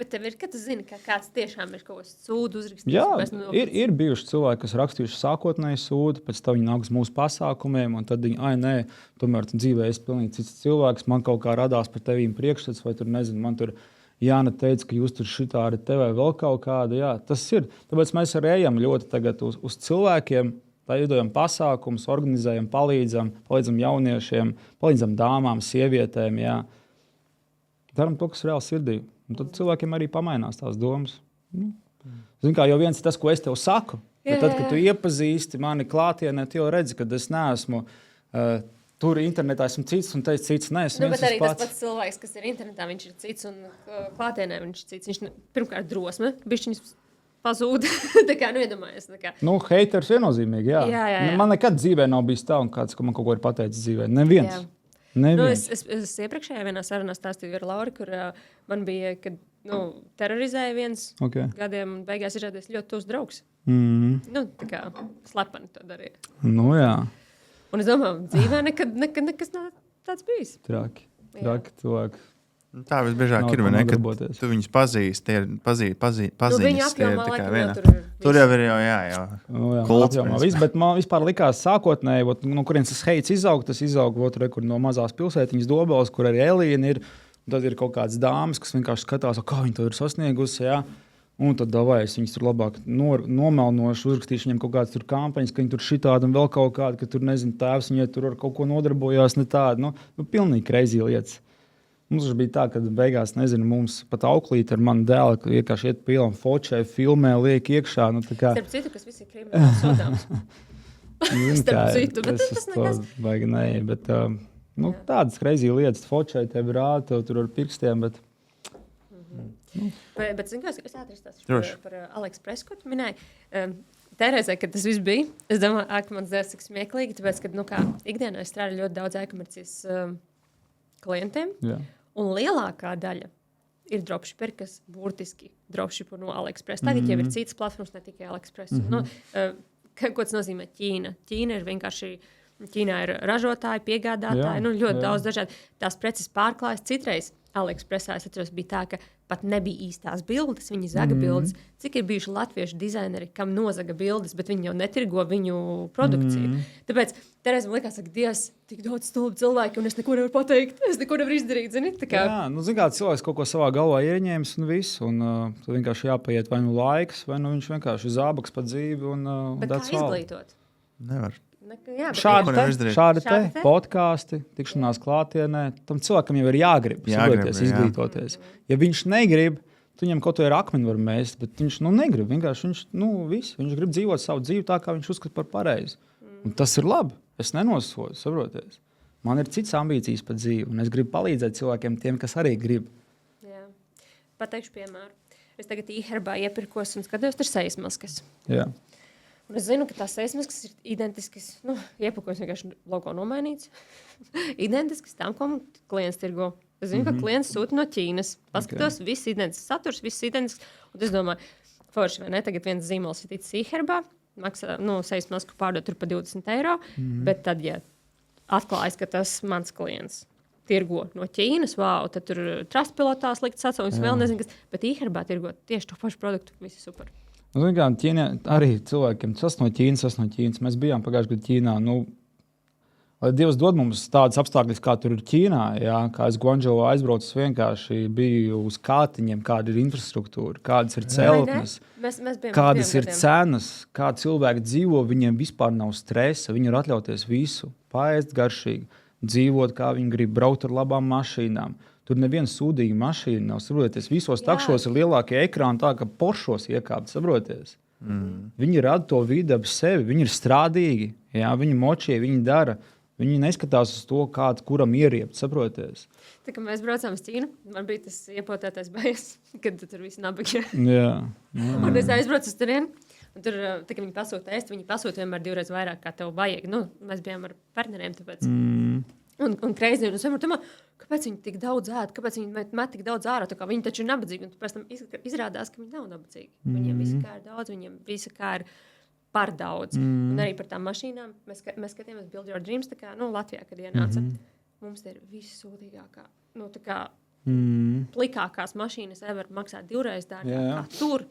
Bet tev ir, ka tu zini, ka kāds tiešām ir kaut ko sūdu uzrakstījis? Jā, ir bijuši cilvēki, kas rakstījuši sākotnēji sūdu, pēc tam viņi nāk uz mūsu pasākumiem, un tad viņi, tomēr dzīvē es pilnīgi cits cilvēks, man kaut kā radās par tevīm priekšstats, vai tur, nezinu, man tur Jāna teica, ka jūs tur šitā ar tevi vēl kaut kāda. Jā, tas ir. Tāpēc mēs arī ejam ļoti tagad uz cilvēkiem, veidojam pasākumus, organizējam, palīdzam jauniešiem, palīdzam dāmām, sievietēm, jā. Daram to, kas reāli sirdī. Un tad cilvēkiem arī pamainās tās domas. Zini kā, jau viens ir tas, ko es tev saku, bet tad, kad tu iepazīsti mani klātienē, tu jau redzi, ka es neesmu tur internetā, esmu cits un teicu cits. Nē, bet arī tas pats cilvēks, kas ir internetā, viņš ir cits un klātienē viņš ir cits. Viņš pirmkārt drosme, bišķiņas pazūd. Tā kā, iedomājies. Haters viennozīmīgi, jā. Jā. Man nekad dzīvē nav bijis tā, un kāds, ka man kaut ko ir pateicis dzīvē. Neviens. Es iepriekšējā vienā sarunā stāstīju ar Lauru, kur man bija, kad terorizēja viens gadiem, un beigās izrādījās ļoti tuvs draugs. Tā kā slepeni to darīja. Jā. Un es domāju, dzīvē nekad nekas nav tāds bijis. Traki cilvēki. Tā visbiežāk ir, vai ne? Kad tu viņus pazīsti, tie ir paziņas. Viņa apjomā tie ir laikam viena. Tur jau ir Kults. Bet man vispār likās sākotnēji, no kurienes tas heits izaug, tas izaug kur no mazās pilsētiņas Dobeles, kur arī Elīna ir. Tad ir kaut kādas dāmas, kas vienkārši skatās, kā viņi to ir sasniegusi. Jā. Un tad es viņus tur labāk nomelnošu, uzrakstīšu viņiem kaut kādas kampaņas, ka viņi tur šitādi un vēl kaut kādi, ka tur, nezinu, tēvs viņai tur ar kaut ko nodarbojās, ne tādi. Pilnīgi crazy lietas. Mums bija tā, ka beigās, nezinu, mums pat auklīte ar manu dēlu, ka vienkārši iet pilām fočē, filmē, liek iekšā. Starp citu, kas visi ir krimināli sodāms. Starp citu, bet tas nekas. Baigi nē, bet tādas crazy lietas, fočē tev rāda, tev tur ar pirkstiem, bet... Bet zinu, es ātri par Aleksu Preskotu minēju. Tērēzē, kad tas viss bija, es domāju, ka mans dēls tik smieklīgi, tāpēc, ka ikdienā es strādāju ļoti daudz e-komercijas klientiem. Jā. Un lielākā daļa ir dropshipperi, kas burtiski dropshippo no AliExpress. Tagad jau ir citas platformas, ne tikai AliExpress. Ko tas nozīmē Ķīna? Ķīna ir vienkārši, Ķīnā ir ražotāji, piegādātāji, ļoti daudz dažādi. Tās preces pārklājas citreiz. AliExpressā es atceros, bija tā, ka pat nebija īstās bildes, viņi zaga bildes. Cik ir bijuši latviešu dizaineri, kam nozaga bildes, bet viņi jau netirgo viņu produkciju. Tāpēc Terēzē man likās, ka Dievs, tik daudz stulbi cilvēki, un es neko nevaru pateikt, es neko nevaru izdarīt. Zini? Jā, cilvēks kaut ko savā galvā ieņēmis un viss, un tad vienkārši jāpaiet vai laiks, vai viņš vienkārši zābaks pa dzīvi. Bet kā izglītot? Nevar. Šādi podkāsti, tikšanās klātienē. Tam cilvēkam jau ir jāgrib izglītoties. Ja viņš negrib, tad viņam kaut ko ar akmeni var mēst, bet viņš negrib. Vienkārši viņš grib dzīvot savu dzīvi tā, kā viņš uzskata par pareizi. Un tas ir labi. Es nenosodu, saproties. Man ir citas ambīcijas par dzīvi, un es gribu palīdzēt cilvēkiem, tiem, kas arī grib. Jā. Pateikšu piemēru. Es tagad e-herbā iepirkos un skatījos, tur sejas maskas. Jā. Un es zinu, ka tās sejas ir identiskas. Iepakojums vienkārši logo nomainīts. Identiskas tam, ko klients tirgo. Es zinu, ka klients sūta no Ķīnas. Paskatos, viss identisks saturs, viss identisks. Un es domāju, forši vai ne, tagad viens zīmols ir ticis e-herbā, maksā, sejas masku pārdot tur pa 20 eiro. Bet tad, ja atklājas, ka tas mans klients tirgo no Ķīnas, tad tur trustpilotās likt sacaunis, vēl nezinu kas. Bet e-herbā tirgo tieši to pašu produktu, visi super. Ķīnā arī cilvēkiem tas no Ķīnas. Mēs bijām pagājušajā gadā Ķīnā. Lai Dievs dod mums tādas apstākļas, kā tur ir Ķīnā. Jā, kā es Guangzhou aizbraucu, vienkārši biju uz kātiņiem, kāda ir infrastruktūra, kādas ir celtnes, kādas ir cenas, kā cilvēki dzīvo. Viņiem vispār nav stresa, viņi var atļauties visu, paēst garšīgi, dzīvot, kā viņi grib, braukt ar labām mašīnām. Tur neviena sūdīga mašīna nav. Saproties, visos takšos ir lielākie ekrāni, tā kā Poršos iekāpt. Saproties. Viņi rada to vidi ap sevi, viņi ir strādīgi, jā, viņi močie, viņi dara. Viņi neskatās uz to, kāds kuram ieriept. Saproties. Tā kā mēs braucām uz Ķīnu, man bija tas iepotētais bailes, kad tur viss nabagi. Jā. Un es aizbraucu uz turieni. Tur, kad viņi pasūta ēst, viņi pasūta vienmēr 2 reizes vairāk, kā tev vajag. Mēs bijām ar partneriem, tāpēc. Un kreizī, un es vienmēr domāju, kāpēc viņi tik daudz ēd, kāpēc viņi met tik daudz ārā, tā kā viņi taču ir nabadzīgi, un pēc tam izrādās, ka viņi nav nabadzīgi. Viņiem visi kā ir daudz, viņiem visi kā ir par daudz. Un arī par tām mašīnām, mēs skatījāmies Build Your Dreams, tā kā, Latvijā, kad ienāca, mums te ir vissūdīgākā, tā kā plikākās mašīnas ever maksā 2 reizes dārgāk kā tur.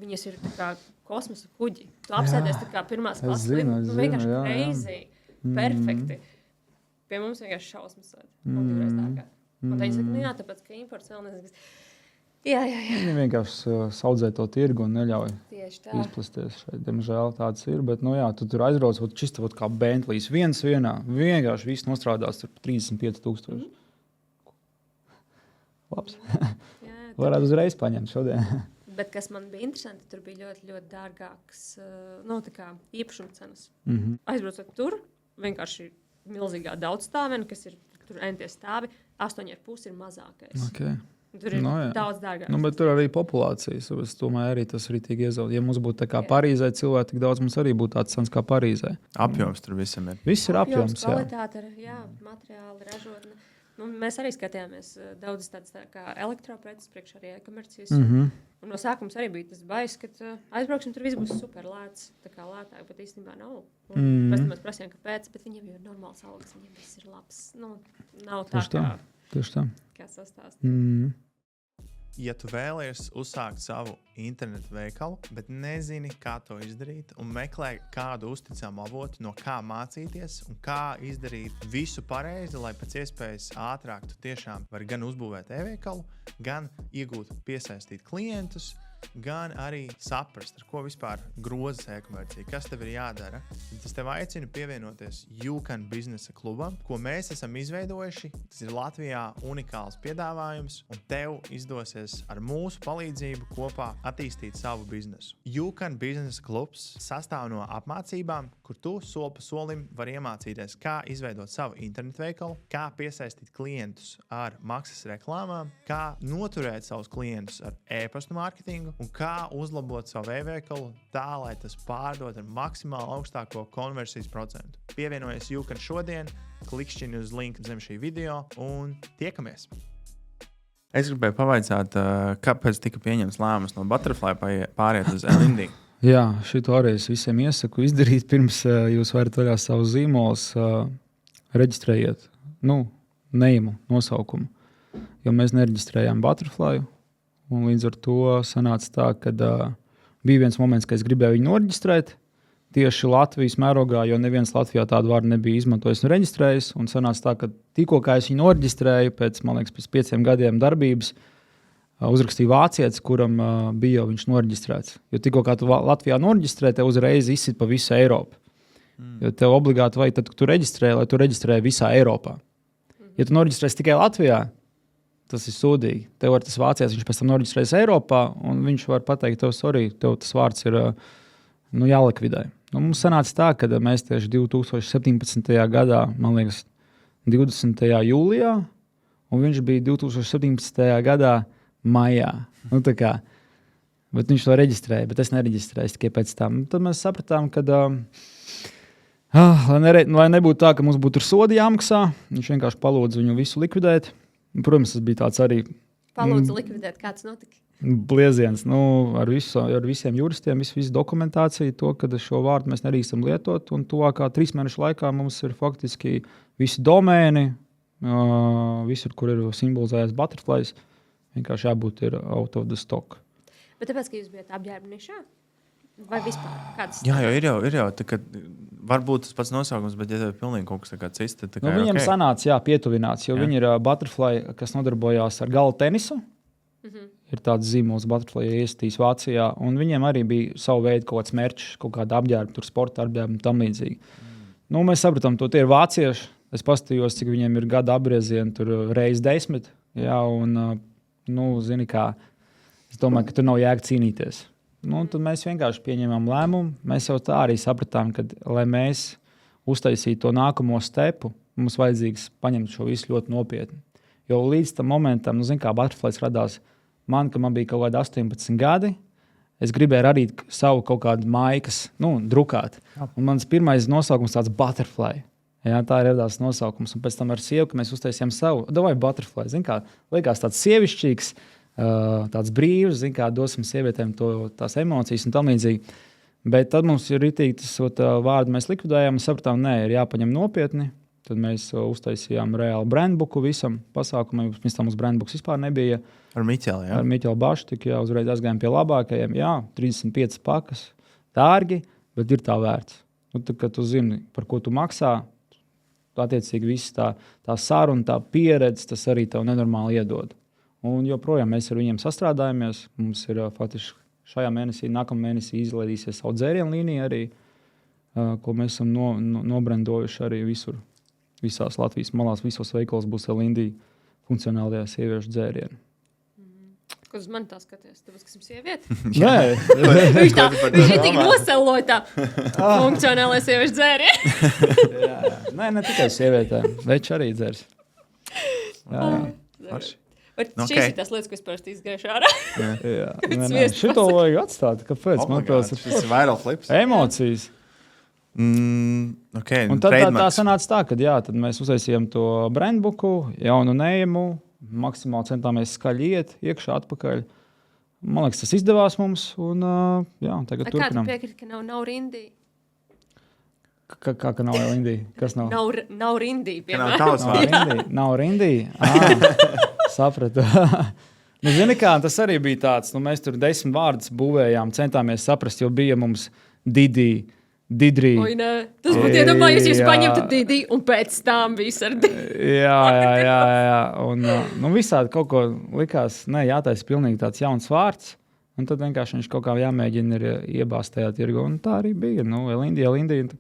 Viņas ir tā kā kosmosa kuģi. Tu apsēdies tā kā pirmās klases, vienkārši crazy, perfekti. Pie mums vienkārši šausmas sēd. Un 2 reizes dārgāk. Un viņi saka, tāpēc, ka imports vēl nezinu. Jā. Viņi vienkārši saudzē to tirgu un neļauj izplasties šeit. Diemžēl tāds ir, bet, tu tur aizbrauc, čisti kā Bentleys. Vienā, vienkārši viss nostrādās tur 35,000. Labs. Varētu uzreiz paņemt šodien. Bet kas man bija interesanti, tur bija ļoti, ļoti dārgāks, īpašuma cenas. Aizbraucot tur, vienkārši milzīgā daudzstāvena, kas ir tur entie stāvi, 8,5 ir mazākais. Okay. Tur ir daudz dārgāk. Bet tur arī populācijas. Es domāju, arī tas ritīgi iezaud. Ja mums būtu tā kā Parīzē cilvēki, tik daudz mums arī būtu tāds sans kā Parīzē. Apjoms tur visam ir. Viss ir apjoms, kvalitāte, materiāli, ražotne. Mēs arī skatījāmies daudzas tādas tā kā elektropreces, priekš arī e-komercijas. Un no sākums arī bija tas baiss, ka aizbrauksim, tur viss būs super lēts, tā kā lētāk, bet īstenībā nav. Un pēc tam mēs prasījām, kāpēc, bet viņiem jau ir normāls algas, viņiem viss ir labs. Nav tā, kā sastāst. Ja tu vēlies uzsākt savu internetu veikalu, bet nezini, kā to izdarīt, un meklē kādu uzticamu avotu, no kā mācīties un kā izdarīt visu pareizi, lai pēc iespējas ātrāk tu tiešām vari gan uzbūvēt e-veikalu, gan iegūt, piesaistīt klientus, gan arī saprast, ar ko vispār grozas e-komercija, kas tev ir jādara. Tas tev aicina pievienoties YouCan biznesa klubam, ko mēs esam izveidojuši. Tas ir Latvijā unikāls piedāvājums, un tev izdosies ar mūsu palīdzību kopā attīstīt savu biznesu. YouCan biznesa klubs sastāv no apmācībām, kur tu soli pa solim vari iemācīties, kā izveidot savu internetu veikalu, kā piesaistīt klientus ar maksas reklāmām, kā noturēt savus klientus ar e-pastu mārketingu, un kā uzlabot savu e-veikalu tā, lai tas pārdod ar maksimāli augstāko konversijas procentu. Pievienojies YouCan šodien, klikšķini uz linku zem šī video un tiekamies! Es gribēju pavaicāt, kāpēc tika pieņemts lēmums no Butterfly pāriet uz LND? Jā, šito arī es visiem iesaku izdarīt, pirms jūs varat vaļā savu zīmolus, reģistrējiet, neimu nosaukumu, jo mēs nereģistrējām Butterfly. Un līdz ar to sanāca tā, ka bija viens moments, kad es gribēju viņu noreģistrēt tieši Latvijas mērogā, jo neviens Latvijā tādu vārdu nebija izmantojis un reģistrējis. Un sanāca tā, ka tikko es viņu noreģistrēju, pēc 5 gadiem darbības, uzrakstīju vācietis, kuram bija jau viņš noreģistrēts. Jo tikko tu Latvijā noreģistrē, tev uzreiz izsit pa visu Eiropu. Jo tev obligāti vajag, tad, kad tu reģistrē, lai tu reģistrē visā Eiropā. Ja tu noreģistrēsi tikai Latvijā, tas ir sūdīgi. Tev var tas vācietis, viņš pēc tam noreģistrēs Eiropā, un viņš var pateikt, tev tas vārds ir jālikvidē. Mums sanāca tā, ka mēs tieši 2017. gadā, man liekas, 20. jūlijā, un viņš bija 2017. gadā maijā. Bet viņš to reģistrēja, bet es nereģistrēju tikai pēc tam. Tad mēs sapratām, ka, lai nebūtu tā, ka mums būtu sodi jāmaksā, viņš vienkārši palūdza viņu visu likvidēt. Protams, tas bija tāds arī. Palūdzu likvidēt, kāds notika? Blieziens. Ar visiem juristiem, visu dokumentāciju, to, ka šo vārdu mēs nedrīkstam lietot. Un tuvākā 3 mēnešu laikā mums ir faktiski visi domēni, visur, kur ir simbolizējies butterflies, vienkārši jābūt ir out of the stock. Bet tāpēc, ka jūs bijat apģērba nišā? Vai vispār? Jā, ir jau tā, ka varbūt tas pats nosaukums, bet ja tev ir pilnīgi kaut kas cits, tad viņiem sanāca pietuvināts, jo viņi ir Butterfly, kas nodarbojās ar galda tenisu. Ir tāds zīmols Butterfly iestīs Vācijā, un viņiem arī bija savu veidu kaut kāds merčs, kaut kāda apģērba, tur sporta apģērba un tam līdzīgi. Mēs sapratām, tie ir vācieši. Es paskatījos, cik viņiem ir gada apgriezieni, tur reiz 10. Jā, un, zini kā, es domāju, ka tur nav jēga cīnīties. Tad mēs vienkārši pieņēmām lēmumu. Mēs jau tā arī sapratām, ka, lai mēs uztaisītu to nākamo stepu, mums vajadzīgs paņemt šo visu ļoti nopietni. Jo līdz tam momentam, kā Butterflies radās, man bija kaut kādi 18 gadi, es gribēju radīt savu kaut kādu maikas, drukāt. Un mans pirmais nosaukums tāds Butterfly. Jā, tā ir radās nosaukums. Un pēc tam ar sievu, ka mēs uztaisījām savu, Butterfly. Liekas tāds sievišķīgs, tāds brīvs, kā dosim sievietēm tās emocijas un tam līdzīgi. Bet tad mums ir ritīgi tas vārdu mēs likvidējām un sapratām, ir jāpaņem nopietni. Tad mēs uztaisījām reāli brandbuku visam pasākumam. Pirms tam mums brandbuks vispār nebija. Ar Miķeli, jā? Ar Miķeli Baštiku, jā, uzreiz aizgājām pie labākajiem. Jā, 35 pakas, dārgi, bet ir tā vērts. Tad, kad tu zini, par ko tu maksā, attiecīgi viss tā saruna, tā pieredze, tas arī tev nenormāli iedod. Un joprojām mēs ar viņiem sastrādājamies. Mums ir faktiski šajā mēnesī, nākamā mēnesī izlaidīsies savu dzērienu līniju arī, ko mēs esam nobrendojuši arī visur. Visās Latvijas malās, visos veikalos būs LND funkcionālajā sieviešu dzērieni. Ko uz mani tā skaties? Tāpēc, ka esmu sieviete? Nē. Viņš ir tik noseloja tā funkcionālajā sieviešu dzērieni. Nē, ne tikai sievietēm. Veči arī dzers. Jā. Šīs ir tās lietas, ko es parasti izgriežu ārā. Jā, šito vajag atstāt. Kāpēc? Tas ir viral flips. Emocijas. Okay, un tad tā sanāca tā, ka tad mēs uztaisījām to brandbuku, jaunu nējumu, maksimāli centāmies skaļi iet, iekšā, atpakaļ. Man liekas, tas izdevās mums, un tagad turpinām. Kā tu piekriti, ka nav rindī? Kā nav rindī? Kas nav? Nav rindī, piemēram. Nav rindī? Sapratu. Zini kā, tas arī bija tāds, mēs tur 10 vārdus būvējām, centāmies saprast, jo bija mums Didī. Oi, nē. Tas būtu iedomājies, jūs paņemtu Didī un pēc tam visu ar Didī. Jā. Un visādi kaut ko likās, jātaisa pilnīgi tāds jauns vārds. Un tad vienkārši viņš kaut kā jāmēģina iebāzt tajā tirgu. Un tā arī bija. Elindija.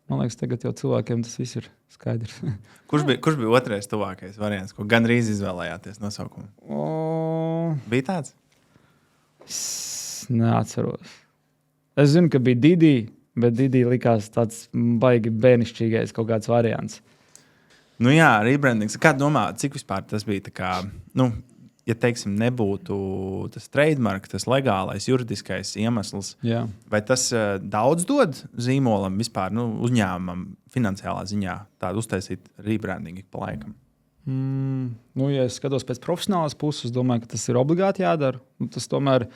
Man liekas, tagad jau cilvēkiem tas viss ir skaidrs. Kurš bija otrais tuvākais variants, ko gandrīz izvēlējāties nosaukumu? Bija tāds? Es neatceros. Es zinu, ka bija Didī. Bet Didī likās tāds baigi bērnišķīgais kaut kāds variants. Jā, rebrandings. Kā domā, cik vispār tas bija tā kā, ja teiksim, nebūtu tas trademark, tas legālais, juridiskais iemesls, vai tas daudz dod zīmolam vispār, uzņēmumam finansiālā ziņā tādu uztaisīt rebrandingu pa laikam? Ja es skatos pēc profesionālas puses, domāju, ka tas ir obligāti jādara. Tas tomēr,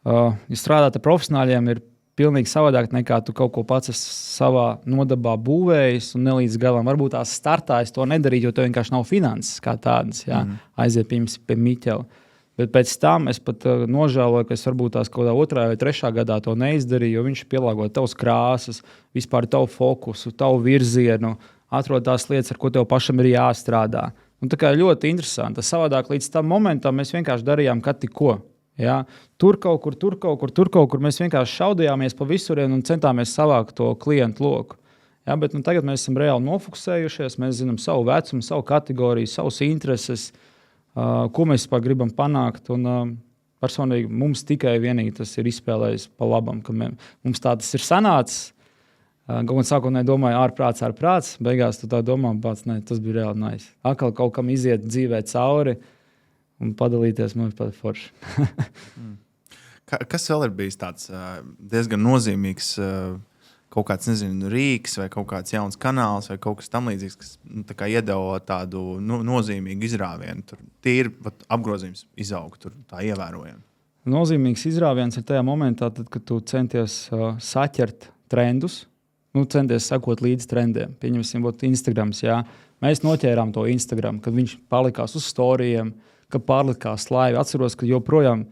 ja strādāt ar profesionāļiem, ir pilnīgi savādāk nekā tu kaut ko pats savā nodabā būvējis un nelīdz galam. Varbūt tās startā es to nedarīju, jo tev vienkārši nav finanses kā tādas. Aiziet pie Miķela. Bet pēc tam es pat nožēloju, ka es varbūt tās kaut kādā 2. vai 3. gadā to neizdarīju, jo viņš pielāgoja tavas krāsas, vispār tavu fokusu, tavu virzienu, atrod tās lietas, ar ko tev pašam ir jāstrādā. Un tā kā ļoti interesanti. Savādāk līdz tam momentam mēs vienkārši darījām ko. Ja? Tur kaut kur mēs vienkārši šaudījāmies pa visurienu un centāmies savākt to klientu loku. Ja? Bet tagad mēs esam reāli nofokusējušies, mēs zinām savu vecumu, savu kategoriju, savus intereses, ko mēs vispār gribam panākt. Un, personīgi mums tikai vienīgi tas ir izspēlējis pa labam, ka mums tā tas ir sanācis. Gan sākotnēji domāju, ārprāts, beigās tu tā domā, tas bija reāli nice. Atkal kaut kam iziet dzīvē cauri. Un padalīties man ir pat forši. Kas vēl ir bijis tāds diezgan nozīmīgs kaut kāds, rīks vai kaut kāds jauns kanāls vai kaut kas tam līdzīgs, kas iedeva tādu nozīmīgu izrāvienu? Tur tīri apgrozījums izaug tur tā ievērojami. Nozīmīgs izrāviens ir tajā momentā, tad, kad tu centies saķert trendus, centies sekot līdz trendiem. Pieņemsim, Instagrams, jā. Mēs noķērām to Instagram, kad viņš palikās uz storijiem, ka pārlikās laiva. Atceros, ka joprojām,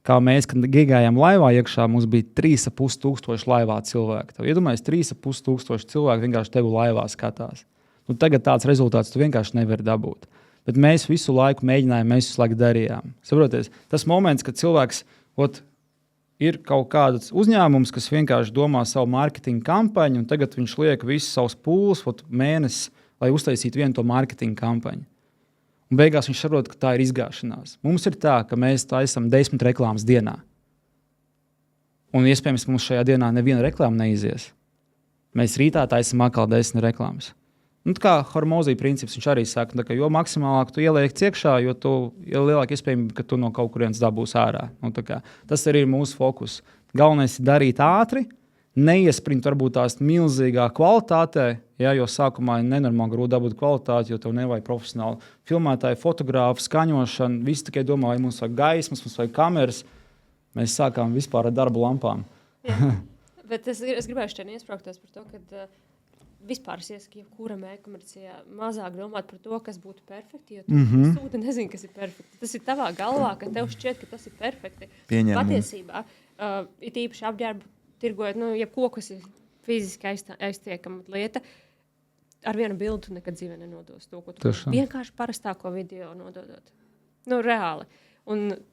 kā mēs, kad gigājām laivā iekšā, mums bija 3,500 laivā cilvēku. Tev iedomājies, 3,500 cilvēku vienkārši tevi laivā skatās. Tagad tāds rezultāts tu vienkārši nevari dabūt. Bet mēs visu laiku mēģinājām, mēs visu laiku darījām. Saproties, tas moments, kad cilvēks ir kaut kāds uzņēmums, kas vienkārši domā savu mārketinga kampaņu, un tagad viņš liek visus savus pūles mēnesi, lai uztaisītu vienu to mārketinga kampaņu. Un beigās viņš saprot, ka tā ir izgāšanās. Mums ir tā, ka mēs taisam 10 reklāmas dienā. Un iespējams, mums šajā dienā neviena reklāma neizies. Mēs rītā taisam atkal 10 reklāmas. Kā Hormozī princips, viņš arī saka, ka jo maksimālāk tu ieliek iekšā, jo lielāka iespējamība, ka tu no kaut kurienes dabūs ārā. Tas arī ir mūsu fokus. Galvenais ir darīt ātri, neiesprint varbūt tās milzīgā kvalitātē, jo sākumā ir nenormāli grūti dabūt kvalitāti, jo tev nevajag profesionāli filmētāji, fotogrāfu, skaņošanu. Visi tikai domā, vai mums vajag gaismas, mums vajag kameras. Mēs sākām vispār ar darbu lampām. Bet es gribēju šeit iesprāgties par to, ka vispār es iesaku jebkuram e-komercijā mazāk domāt par to, kas būtu perfekti, jo tu sūti nezini, kas ir perfekti. Tas ir tavā galvā, ka tev šķiet, ka tas ir perfekti. Patiesībā ir īpaši apģērbu tirgojot, jebko, kas ir fiziski aiztiekama lieta, ar vienu bildu tu nekad dzīvē nenodos to, ko tu vienkārši parastāko video nododot. Reāli.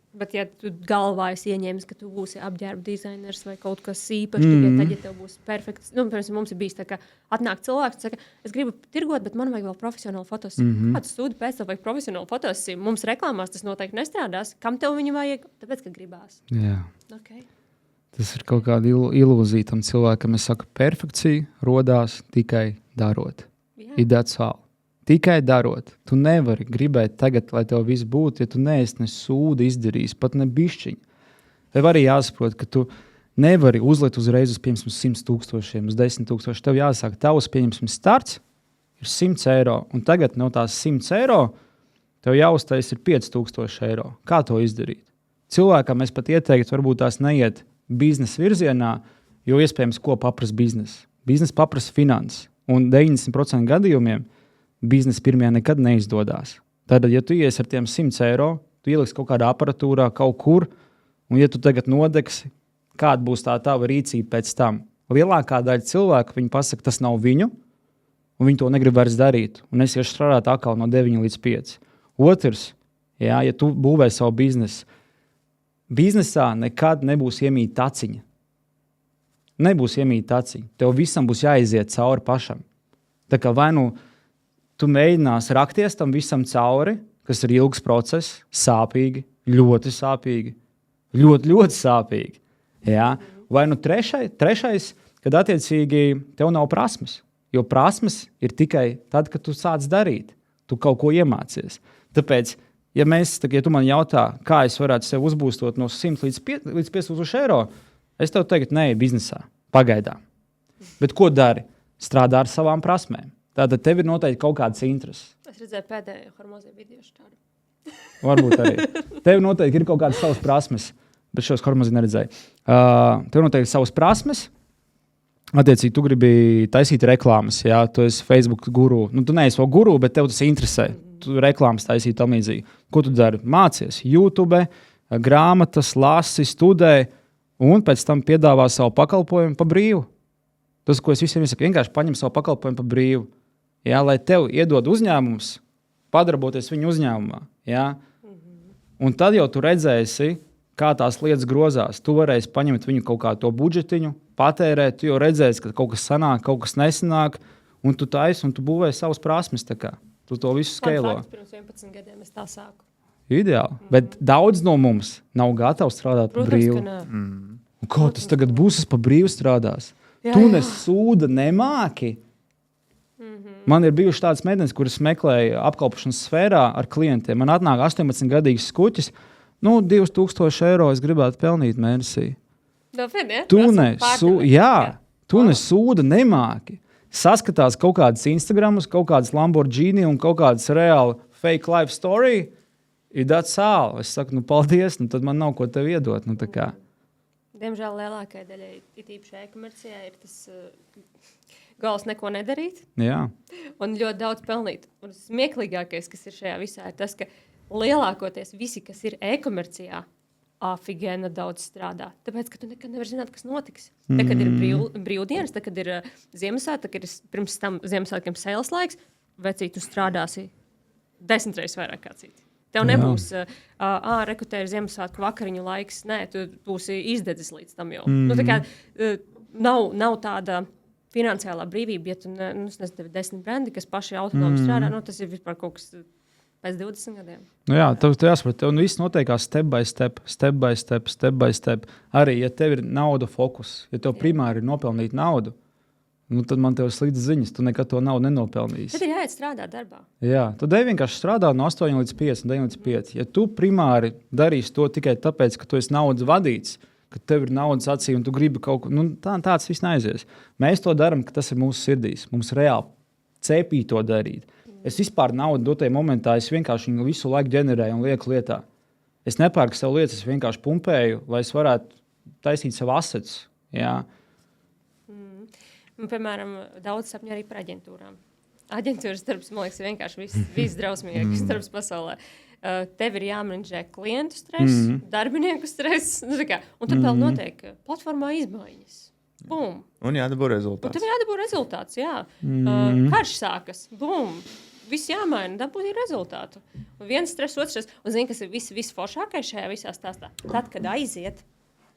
Bet ja tu galvā esi ieņēmis, ka tu būsi apģērba dizainers vai kaut kas īpašs, tikai tad, ja tev būs perfekts. Piemēram, mums ir bijis tā, ka atnāk cilvēks, saka, es gribu tirgot, bet man vajag vēl profesionālu fotosīmu. Kāds sūdi pēc tev vajag profesionālu fotosīmu? Mums reklāmās tas noteikti nestrādās. Kam tev viņu vajag? Tāpēc, ka gribās. Jā. Okay. Tas ir kaut kāda ilūzija tam cilvēkam. Es saku, perfekcija rodās tikai darot. That's all. Tikai darot. Tu nevari gribēt tagad, lai tev viss būtu, ja tu neesi ne sūdu izdarījis, pat ne bišķiņu. Tev arī jāsaprot, ka tu nevari uzlikt uzreiz uz 100,000, uz 10,000. Tev jāsāk, tavs starts ir 100 eiro, un tagad no tās 100 eiro tev jāuztais ir 5,000 eiro. Kā to izdarīt? Cilvēkam es pat ieteiktu, varbūt tās neiet biznesa virzienā, jo iespējams, ko paprasa biznesa. Biznesa paprasa finanses, un 90% gadījumiem biznesa pirmajā nekad neizdodas. Tad, ja tu ies ar tiem 100 eiro, tu ieliksi kaut kādā aparatūrā, kaut kur, un ja tu tagad nodegsi, kāda būs tā tava rīcība pēc tam? Lielākā daļa cilvēku, viņi pasaka, tas nav viņu, un viņi to negrib vairs darīt. Un es iešu strādāt atkal no 9 līdz 5. Otrs, ja tu būvē savu biznesu, biznesā nekad nebūs iemīta taciņa. Nebūs iemīta taciņa. Tev visam būs jāiziet cauri pašam. Tā kā vai nu tu mēģināsi rakties tam visam cauri, kas ir ilgs process, sāpīgi, ļoti sāpīgi, ļoti sāpīgi. Ja? Vai nu trešais, kad attiecīgi tev nav prasmes. Jo prasmes ir tikai tad, kad tu sāc darīt. Tu kaut ko iemācies. Tāpēc, ja tu man jautā, kā es varētu sev uzbūstot no 100 līdz 5,000 eiro, es tev teiktu, nē, biznesā, pagaidām. Bet ko dari? Strādā ar savām prasmēm. Tātad tev ir noteikti kaut kādas intereses. Es redzēju pēdējo hormoziju video šādu. Varbūt arī. Tev noteikti ir kaut kādas savas prasmes, bet šos hormoziju neredzēju. Tev noteikti ir savas prasmes. Attiecīgi, tu gribi taisīt reklāmas, ja tu esi Facebook guru. Nu, tu neesi vēl guru, bet tev tas interesē. Tu reklāmas taisīt tam līdzīgi. Ko tu dari? Mācies YouTube, grāmatas, lasi, studē, un pēc tam piedāvā savu pakalpojumu pa brīvu. Tas, ko es visiem iesaku, vienkārši paņem savu pakalpojumu pa brīvu. Ja, lai tev iedod uzņēmums, padarboties viņu uzņēmumā. Ja? Un tad jau tu redzēsi, kā tās lietas grozās. Tu varēsi paņemt viņu kaut kā to budžetiņu, patērēt, tu jau redzēsi, ka kaut kas sanāk, kaut kas nesanāk, un tu taisi, un tu būvēji savas prasmes. Tu to visu skēlo. Pirms 11 gadiem es tā sāku. Ideāli, bet daudz no mums nav gatavi strādāt pa brīvu. Kā tas tagad būs, es pa brīvu strādās? Tu nesūda, nemāki. Man ir bijuši tādas meitenes, kuras meklēja apkalpošanas sfērā ar klientiem. Man atnāk 18-gadīgs skuķis, 2,000 eiro es gribētu pelnīt mēnesī. Tu nesūda, nemāki. Saskatās kaut kādas Instagramus, kaut kādas Lamborghini un kaut kādas reāli fake life story. Ir tāds sāli. Es saku, paldies, tad man nav ko tev iedot. Diemžēl lielākajai daļai, it īpaši e-komercijā, ir tas gals neko nedarīt. Jā. Un ļoti daudz pelnīt. Un smieklīgākais, kas ir šajā visā, ir tas, ka lielākoties visi, kas ir e-komercijā, afigēna daudz strādā. Tāpēc, ka tu nekad nevari zināt, kas notiks. Tad, kad ir brīvdienas, tad, kad ir Ziemassvētki, tad, kad ir pirms tam Ziemassvētkiem sales laiks, vecīt, tu strādāsi 10 reizes vairāk kā citi. Tev nebūs rekrutēra Ziemassvētku vakariņu laiks. Nē, tu būsi izdedzis līdz tam jau. Tā kā nav tāda finansiālā brīvība, ja tu nezinu, tev ir 10 brendi, kas paši autonomi strādā, tas ir vispār kaut kas pēc 20 gadiem. Jā, tev jāsaprot, tev viss notiekās step by step. Arī, ja tev ir nauda fokus, ja tev primāri ir nopelnīt naudu, tad man tev ir sliktas ziņas, tu nekad to naudu nenopelnīsi. Tad ir jāiet strādāt darbā. Jā, tu vienkārši strādā no 8 līdz 5, 9 līdz 5. Ja tu primāri darīsi to tikai tāpēc, ka tu esi naudas vadīts, ka tev ir naudas acī un tu gribi kaut ko, tāds viss neaizies. Mēs to darām, ka tas ir mūsu sirdīs. Mums reāli cepī to darīt. Es vispār naudu dotajā momentā, es vienkārši viņu visu laiku ģenerēju un lieku lietā. Es nepērku sev lietas, es vienkārši pumpēju, lai es varētu taisīt savu assets. Jā. Piemēram, daudz sapņu arī par aģentūrām. Aģentūras darbs, man liekas, ir vienkārši visdrausmīgākais darbs pasaulē. Tev ir jāmenedžē klientu stress, darbinieku stress, un tad vēl notiek platformā izmaiņas. Bum. Un jādabū rezultāts. Un tev jādabū rezultāts, jā. Karš sākas, bum. Viss jāmaina, dabūt rezultātu. Un viens stress, otrs stress. Un zini, kas ir visforšākais šajā visā stāstā? Tad, kad aiziet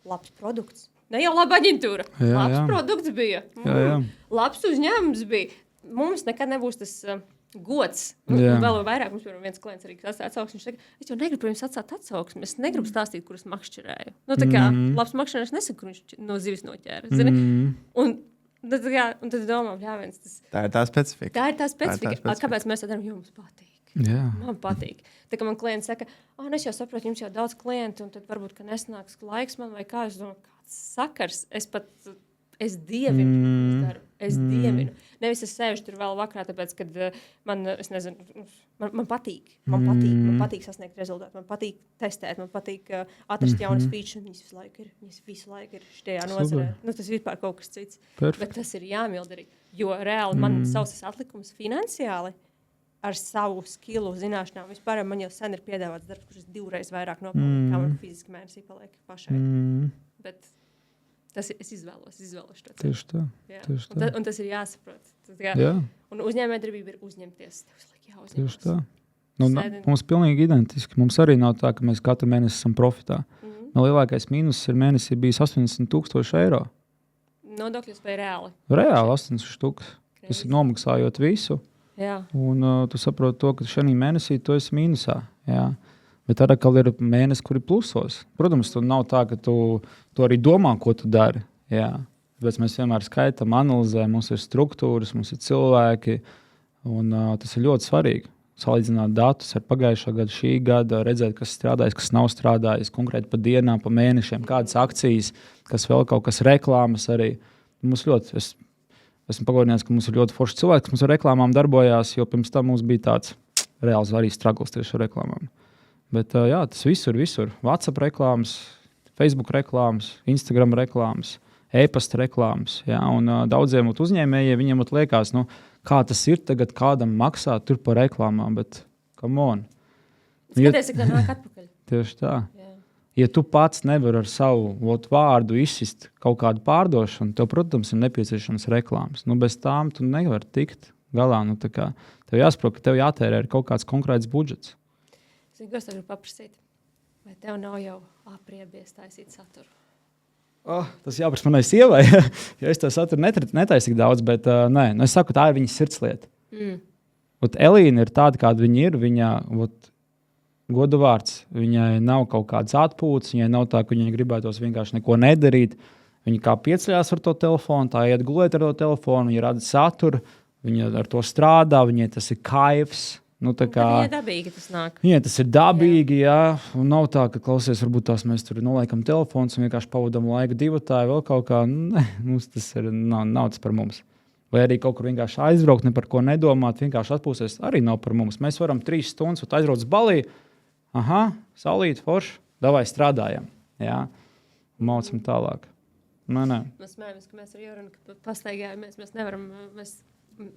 labs produkts. Ne jau laba aģentūra. Labs produkts bija. Labs uzņēmums bija. Mums nekad nebūs tas gods. Vēl vairāk mums ir viens klients arī, kas atstāja atsauksmi. Viņš teica, es jau negribu jums atstāt atsauksmi. Es negribu stāstīt, kuras makšķerēju. Tā kā labs makšķerējs nesaka, kur viņš no zivis noķēra. Zini? Un Un tad domā, tā ir tā specifika. Tā ir tā specifika. Kāpēc mēs tā darām? Jo mums patīk. Jā. Man patīk. Tā kā man klients saka, es jau saprotu, jums jau daudz klientu, un tad varbūt, ka nesnāks laiks man vai kā. Es domāju, kāds sakars. Es dievinu. Es dievinu. Nevis es sēžu tur vēl vakarā, tāpēc, kad man patīk. Man patīk sasniegt rezultātu. Man patīk testēt. Man patīk atrast jaunas features. Viņas visu laiku ir šajā nozarē. Tas ir vispār kaut kas cits. Perfect. Bet tas ir jāmildarī. Jo reāli man savs atlikums finansiāli ar savu skilu, zināšanām. Vispār man jau sen ir piedāvāts darbs, kurš 2 reizes vairāk nopelnīt, kā man fiziski mēnesī paliek pašai. Bet es izvēlos to. Tieši tā. Un tas ir jāsaprot. Jā. Un uzņēmējdarbība ir uzņemties. Tieši tā. Mums pilnīgi identiski. Mums arī nav tā, ka mēs katru mēnesi esam profitā. Lielākais mīnus ir mēnesī bijis 80,000 eiro. Nodokļus vai reāli? Reāli 800. Tas ir nomaksājot visu. Jā. Un tu saproti to, ka šajā mēnesī tu esi mīnusā. Jā. Bet arī ir mēnesis, kur ir plusos. Protams, tu nav tā, ka tu arī domā, ko tu dari. Jā. Bet mēs vienmēr skaitām, analizējam, mums ir struktūras, mums ir cilvēki. Un, tas ir ļoti svarīgi. Salīdzināt datus ar pagājušā gada, šī gada, redzēt, kas strādājis, kas nav strādājis, konkrēti pa dienām, pa mēnešiem, kādas akcijas, kas vēl kaut kas reklāmas arī. Mums ļoti, esmu pagodināts, ka mums ir ļoti forši cilvēki, kas mums ar reklāmām darbojās, jo pirms tam mums bija tāds reāls arī struggles tieši ar reklāmām. Bet jā, tas visur. WhatsApp reklāmas, Facebook reklāmas, Instagram reklāmas, e-pasta reklāmas. Jā, un daudziem uzņēmējiem viņiem liekas, kā tas ir tagad kādam maksāt tur par reklāmām, bet come on. Skaties, ka nāk atpakaļ. Tieši tā. Jā. Ja tu pats nevari ar savu vārdu izsist kaut kādu pārdošanu, tev, protams, ir nepieciešams reklāmas. Bez tām tu nevari tikt galā. Tev jāsaprot, ka tev jātērē kaut kāds konkrēts budžets. Es tev gribu paprasīt, vai tev nav jau apriebies taisīt saturu? Tas jāprasa manai sievai. Ja es to saturu netaisu tik daudz, bet nē. Es saku, tā ir viņas sirdslieta. Elīna ir tāda, kāda viņa ir. Viņa, godu vārds, viņai nav kaut kāds atpūtas, viņai nav tā, ka viņai gribētos vienkārši neko nedarīt. Viņa kā pieceļās ar to telefonu, tā iet gulēt ar to telefonu, viņa rada saturu, viņa ar to strādā, viņai tas ir kaifs. Viņai dabīgi tas nāk. Jā, tas ir dabīgi, jā. Un nav tā, ka klausies, varbūt tās mēs tur noliekam telefons un vienkārši pavadam laiku divatāji vēl kaut kā. Nē, mums tas nav tas par mums. Vai arī kaut kur vienkārši aizbraukt, ne par ko nedomāt, vienkārši atpūsties, arī nav par mums. Mēs varam 3 stundas aizbraukt uz Balī. Saulīt, forši, davai strādājam. Jā, maucam tālāk. Nē. Mēs smējamies, ka mēs ar Jorunu pastaigājamies, mēs nevaram,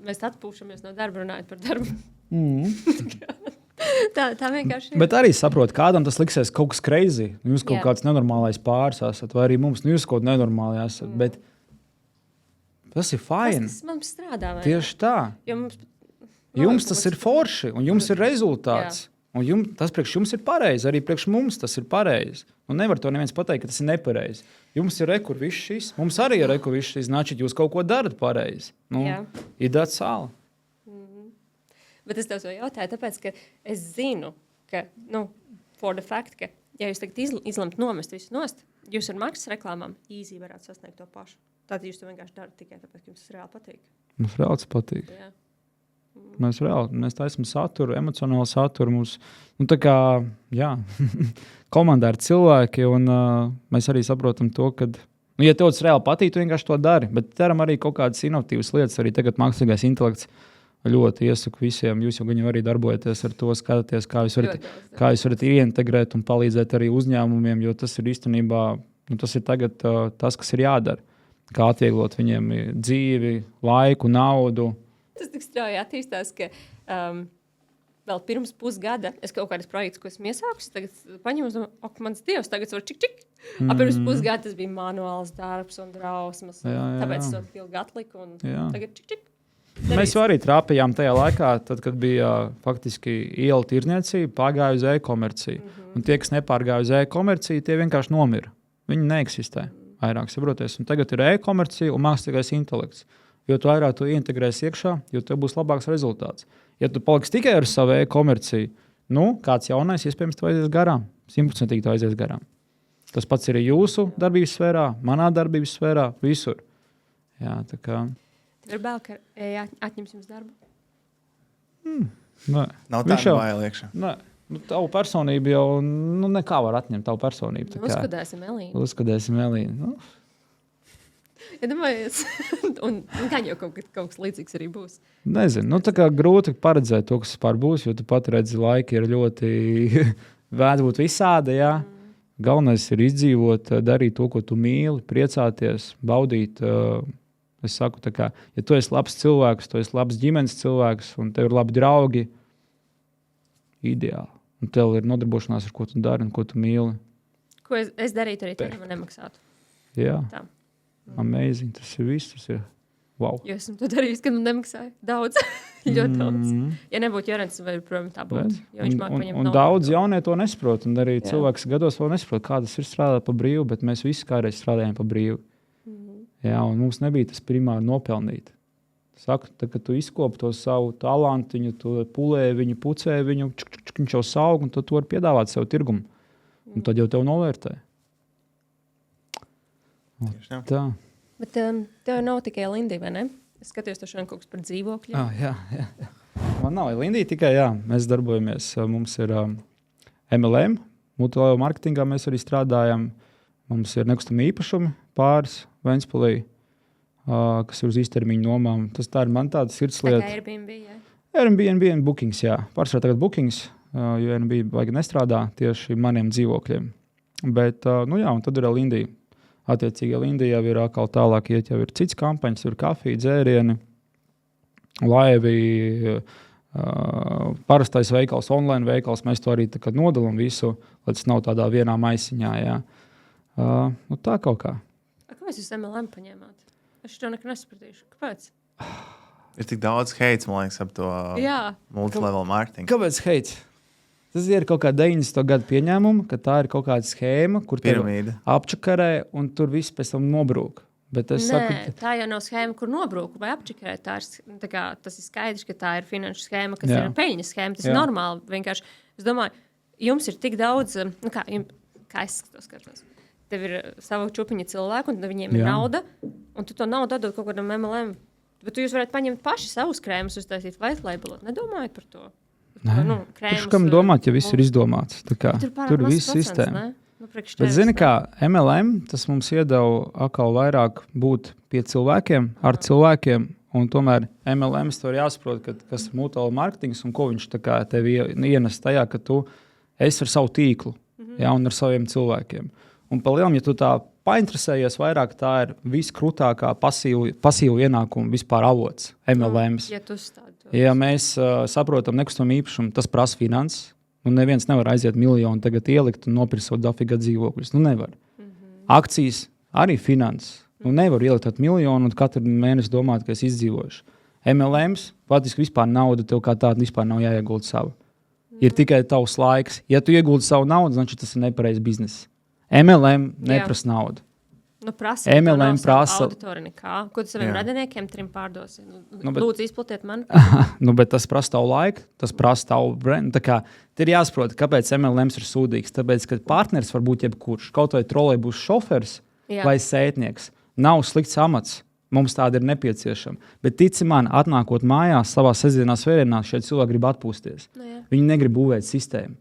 mēs atpūšamies no darba runājot par darbu. tā vienkārši ir. Bet arī saprot, kādam tas liksies kaut kas crazy. Jūs kaut kāds nenormālais pāris esat, vai arī mums, jūs kaut nenormāli esat. Bet tas ir fajn. Tas mums strādā. Tieši tā. Jums tas ir forši, un jums ir rezultāts. Jā. Un tas priekš jums ir pareizi, arī priekš mums tas ir pareizi. Un nevar to neviens pateikt, ka tas ir nepareizi. Jums ir rekur viss šis, mums arī ir rekur viss šis, значит, jūs kaut ko darat pareizi. Ir that's all. Bet es tev to jautāju, tāpēc, ka es zinu, ka, for the fact, ka, ja jūs tagad izlemt nomest visu nost, jūs ar maksas reklāmām easy varētu sasniegt to pašu. Tātad jūs to vienkārši darat tikai tāpēc, ka jums tas reāli patīk. Mums reāli tas patīk. Jā. Mēs taisam saturu, emocionālu saturu. Mums, komandā ir cilvēki, un mēs arī saprotam to, ka, ja tev tas reāli patīk, tu vienkārši to dari. Bet daram arī kaut kādas inovatīvas lietas. Arī tagad mākslīgais intelekts ļoti iesaku visiem. Jūs jau arī darbojaties ar to, skatāties, kā jūs varat ieintegrēt un palīdzēt arī uzņēmumiem, jo tas ir īstenībā, tas ir tagad tas, kas ir jādara. Kā atvieglot viņiem dzīvi, laiku, naudu. Tas tik strauji attīstās, ka vēl pirms pusgada es kaut kādus projektus, ko esmu iesākusi, tagad paņēmu, mans Dievs, tagad var čik. Pirms pusgada tas bija manuāls darbs un drausmas. Tāpēc es to ilgi atliku un tagad čik. Mēs jau arī trāpījām tajā laikā, tad, kad bija faktiski iela tirniecība, pārgāja uz e-komerciju. Un tie, kas nepārgāja uz e-komerciju, tie vienkārši nomira. Viņi neeksistē vairāk, saproties. Un tagad ir e-komercija un mākslīgais intelekts. Jo tu vairāk to integrēsi iekšā, jo tev būs labāks rezultāts. Ja tu paliksi tikai ar savu e-komerciju, kāds jaunais iespējams to aizies garām. 100% to aizies garām. Tas pats ir jūsu darbības sfērā, manā darbības sfērā, visur. Jā, tā kā. Tev ir bail, ka atņems jums darbu? Nē. Nav Viņš tāda jau- baila iekšā. Nē. Nu, tavu personību jau nekā var atņemt tavu personību. tā kā. Uzskudēsim Elīnu. Uzskudēsim Elīnu. Nu, Ja domājies, un gan jau kaut kas līdzīgs arī būs. nezinu. Nu, tā kā grūti paredzēt to, kas vispār būs, jo tu pat redzi, laiki ir ļoti vēd būt visādi, jā. Galvenais ir izdzīvot, darīt to, ko tu mīli, priecāties, baudīt. Es saku, tā kā, ja tu esi labs cilvēks, tu esi labs ģimenes cilvēks un tev ir labi draugi, ideāli. Un tev ir nodarbošanās, ar ko tu dari un ko tu mīli. Ko es darītu arī, tad man nemaksātu. Jā, Tā. amazing. Tas ir viss. Tas ir wow. Jo esmu to darījis, kad man nemaksāja daudz. Ļoti daudz. Ja nebūtu Jorens, vai joprojām tā būtu. Jo viņš māk paņemt Un naudu. daudz jaunie to nesaprot. Un arī Jā. cilvēks gados vēl nesaprot, kā tas ir strādāt pa brīvu, bet mēs visi kādreiz strādājām pa brīvu. Jā, un mums nebija tas primāri nopelnīt. Saka, tad, kad tu izkopi to savu talantiņu, tu pulē viņu, pucē viņu, viņš jau saug, un tu vari piedāvāt sev tirgumu. Un tad jau tev novērtē. Tieši tā. Tā. Bet tev nav tikai Lindija, vai ne? Es skatījos, tu šodien kaut kas par dzīvokļiem. Jā. Man nav Lindija tikai, jā. Mēs darbojamies, mums ir MLM, multilēlu marketingā mēs arī strādājam. Mums ir nekustami īpašumi pāris Ventspilī, kas ir uz īstermiņa nomām. Tas tā ir man tāda Tā sirdslieta. kā Airbnb, jā. Airbnb un Bookings, jā. Pārsvarā tagad Bookings, jo Airbnb vajag nestrādā tieši maniem dzīvokļiem. Bet, nu jā, un tad ir Lindija. Attiecīgi Lindija jau ir atkal tālāk iet, jau ir cits kampaņas, ir kafija, dzērieni, laivi, parastais veikals, online veikals. Mēs to arī tā kā nodalam visu, lai tas nav tādā vienā maisiņā, jā. Nu tā kaut kā. Kāpēc jūs MLM paņēmāt? Es to nekad nesapratīšu. Kāpēc? Ir tik daudz heits, man liekas, ap to Jā. multilevel marketingu. Kāpēc heits? Tas ir kaut kā 90. gadu pieņēmuma, ka tā ir kaut kāda schēma, kur tev Piramīda. apčakarē un tur viss pēc tam nobrūk. Bet es Nē, saku, tā jau nav schēma, kur nobrūk vai apčakarēt. Tas ir skaidrs, ka tā ir finanšu schēma, kas Jā. ir peļņas schēma. Tas Jā. ir normāli. Vienkārši, es domāju, jums ir tik daudz, nu kā es to skatos. Tev ir sava čupiņa cilvēku, un viņiem ir Jā. nauda, un tu to naudu dod kaut kādam MLM. Bet jūs varētu paņemt paši savus krēmus, uztaisīt white labelot. Nedomājat par to? kurš kam domāt, ja viss ir izdomāts? Tā kā, tur ir viss sistēma. Bet zini, kā MLM, tas mums iedeva atkal vairāk būt pie cilvēkiem, ar cilvēkiem, un tomēr MLM to ir jāsaprot, kas ir multilevel marketings un ko viņš tā kā tev ienes tajā, ka tu esi ar savu tīklu, jā, un ar saviem cilvēkiem. Un pa lielam, ja tu tā painteresējies vairāk, tā ir viskrūtākā pasīvu ienākumu vispār avots MLMs. Ja tu stādi to. Ja mēs saprotam nekustamo īpašumu, tas prasa finanses. Nu, neviens nevar aiziet miljonu tagad ielikt un nopirkt savu dafiga dzīvokļus. Nu, nevar. Akcijas arī finanses. Nu, nevar ielikt tādu miljonu un katru mēnesi domāt, ka es izdzīvošu. MLMs, patiesībā vispār nauda tev kā tāda vispār nav jāiegulda savu. Ir tikai tavs laiks. Ja tu ieguldi savu naudu, значит, tas ir nepareizs bizness. MLM neprasa naudu. Nu, prasa, MLM prasa. Auditori nekā. Ko tu saviem Jā. radiniekiem trim pārdosi? Nu, bet- Lūdzu, izplatiet man. Nu, bet tas prasa tavu laiku, tas prasa tavu brendu. Tā kā te ir jāsaprot, kāpēc MLMs ir sūdīgs. Tāpēc, ka partneris var būt jebkurš. Kaut vai trolejbusu šofers Jā. vai sētnieks. Nav slikts amats. Mums tāda ir nepieciešama. Bet tici man, atnākot mājās, savā sestdienās, vērienās, šie cilvēki grib atpūsties. Nu, jā. Viņi negrib būvēt sistēmu.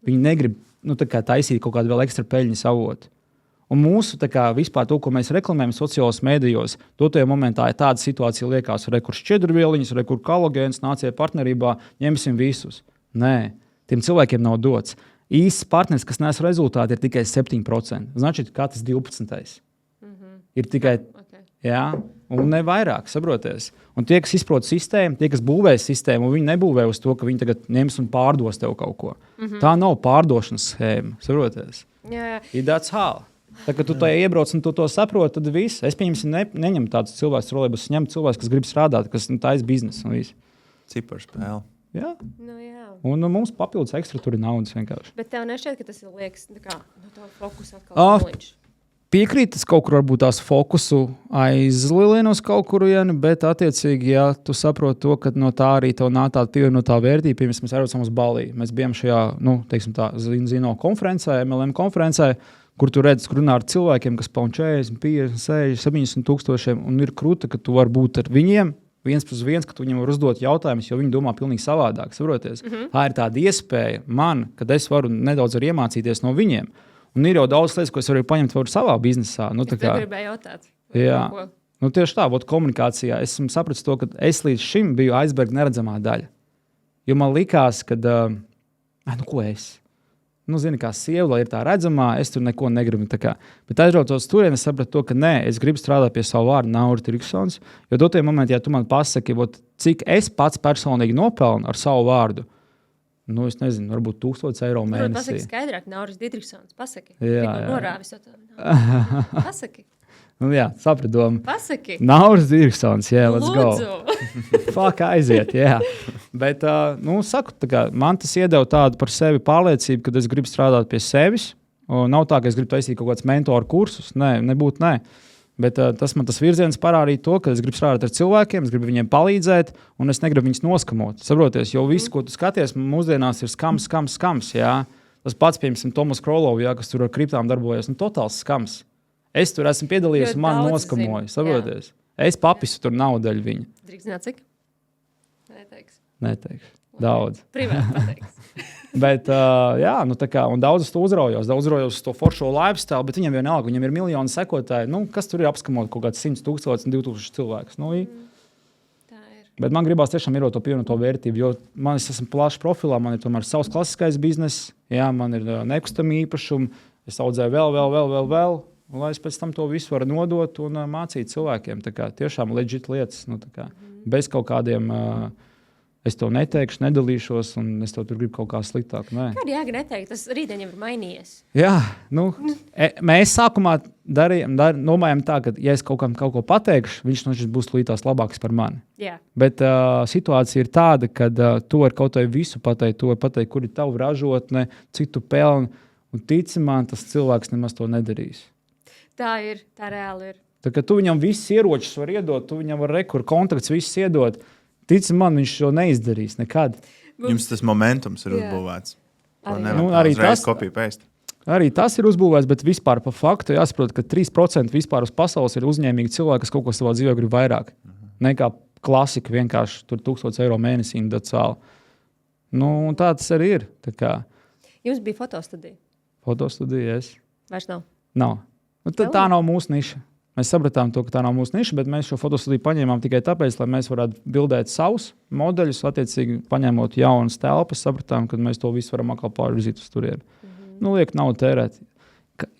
Viņi negrib tā kā taisīt kaut kādu vēl ekstra peļņas avotu. Un mūsu vispār to, ko mēs reklamējam sociālajos mēdījos, dotajā momentā ir tāda situācija, liekas, kur šķidrvieliņas, kur kolagēns nācija partnerībā, ņemsim visus. Nē, tiem cilvēkiem nav dots. Īsts partneris, kas nes rezultātu, ir tikai 7%. Значит, katrs 12. Ir tikai Okay. jā, un ne vairāk, saproties. Un tie, kas izprot sistēmu, tie, kas būvē sistēmu, viņi nebūvē uz to, ka viņi tagad ņems un pārdos tev kaut ko. Tā nav pārdošanas schēma, saproties. Jā, jā. Ir tāds hāls. Tā, kad tu to iebrauc un tu to saproti, tad viss. Es pieņemsim, neņemu tādus cilvēkus, trolejbusus, ņemu cilvēkus, kas grib strādāt, kas taisa biznesu un viss. Ciparspēle. Jā. Nu, jā. Un mums papildus ekstra tur ir naudas vienkārši. Bet tev nešķiet, ka tas ir liekas, tā kā no tā fokusa atkal Ah. noliņš. Piekrīt, tas kaut kur varbūt tās fokusu aizlilina uz kaut kurienu, bet attiecīgi, ja tu saproti to, ka no tā arī tev nāk tāda pievienotā vērtība, piemēram, mēs aizbraucām uz Baliju. Mēs bijām šajā, teiksim tā, Zino konferencē, MLM konferencē, kur tu redzi, kur runā ar cilvēkiem, kas pelna 40, 50, 60, 70 tūkstošiem, un ir krūta, ka tu vari būt ar viņiem 1+1, ka tu viņiem var uzdot jautājumus, jo viņi domā pilnīgi savādāk. Saproties? Tā ir tāda iespēja man, kad es varu nedaudz arī iemācīties no viņiem. Un ir jau daudz lietas, ko es varu paņemt savā biznesā. Es gribēju jautāt. Jā. Tieši tā, komunikācijā. Es sapratu to, ka es līdz šim biju aizberga neredzamā daļa. Jo man likās, ka, ko es? Zini, kā sieva, lai ir tā redzamā, es tur neko negribu. Bet aizbraucot tur, es sapratu to, ka nē, es gribu strādāt pie savu vārdu, Nauri Triksons. Jo dotajā momentā, ja tu man pasaki, cik es pats personīgi nopelnu ar savu vārdu, es nezinu, varbūt 1000 eiro mēnesī. Pasaki skaidrāk, Nauris Didriksons. Pasaki. Jā. Norāvis to. Pasaki. Jā, sapratu domu. Pasaki. Nauris Didriksons, jā, let's go. Lūdzu. Fāk aiziet, jā. Bet, saku, man tas iedeva tādu par sevi pārliecību, ka es gribu strādāt pie sevis. Nav tā, ka es gribu taisīt kaut kādus mentoru kursus. Nē, nebūtu nē. Bet tas virziens parādīja to, ka es gribu strādāt ar cilvēkiem, es gribu viņiem palīdzēt, un es negribu viņus noskamot. Saproties, jo viss, ko tu skaties, mūsdienās ir skams. Jā. Tas pats, piemēram, Tomas Krolovs, kas tur ar kriptām darbojas, totāls skams. Es tur esmu piedalījies, un man noskamoja. Saproties. Es papisu tur naudu daļu viņa. Drīkst zināt, cik? Neteikšu. Daudz. Privāti pateiks. Bet, un daudz to uzraujos uz to foršo lifestyle, bet viņam vienalga, viņam ir miljoni sekotāji. Kas tur ir apskamot kaut kāds 100 000 un 2000 cilvēkus? Tā ir. Bet man gribās tiešām ir to pievienoto vērtību, jo man esmu plašs profilā, man ir tomēr savs klasiskais bizness, man ir nekustami īpašumi, es audzēju vēl, lai es pēc tam to visu varu nodot un mācīt cilvēkiem. Tā kā tiešām legit lietas, bez kaut kādiem... Es to neteikšu, nedalīšos, un es to tur gribu kaut kā sliktāk. Kāda jēga neteikt? Tas rītdien jau ir mainījies. Jā, mēs sākumā domājam tā, ka, ja es kaut ko pateikšu, viņš būs līdz labāks par mani. Jā. Bet situācija ir tāda, ka tu vari kaut vai visu pateikt, kur ir tava ražotne, cik tu pelni, un tici man, tas cilvēks nemaz to nedarīs. Tā ir, tā reāli ir. Tā kā tu viņam visus ieročus var iedot, tu viņam var kontakts visus iedot, tici man, viņš to neizdarīs nekad. Jums tas momentums ir uzbūvēts. Arī tas ir uzbūvēts, bet vispār pa faktu jāsaprot, ka 3% vispār uz pasaules ir uzņēmīgi cilvēki, kas kaut ko savā dzīvē grib vairāk. Nekā klasika vienkārši tur 1000 eiro mēnesī un dacāli. Tā tas arī ir. Jums bija fotostudija? Fotostudija, Vairs nav? Nav. Tā nav mūsu niša. Mēs sapratām to, ka tā nav mūsu niša, bet mēs šo fotostudiju paņēmām tikai tāpēc, lai mēs varētu bildēt savus modeļus, attiecīgi paņemot jaunas telpas, sapratām, ka mēs to visu varam atkal pārvirzīt uz turieni. Liek nav tērēt.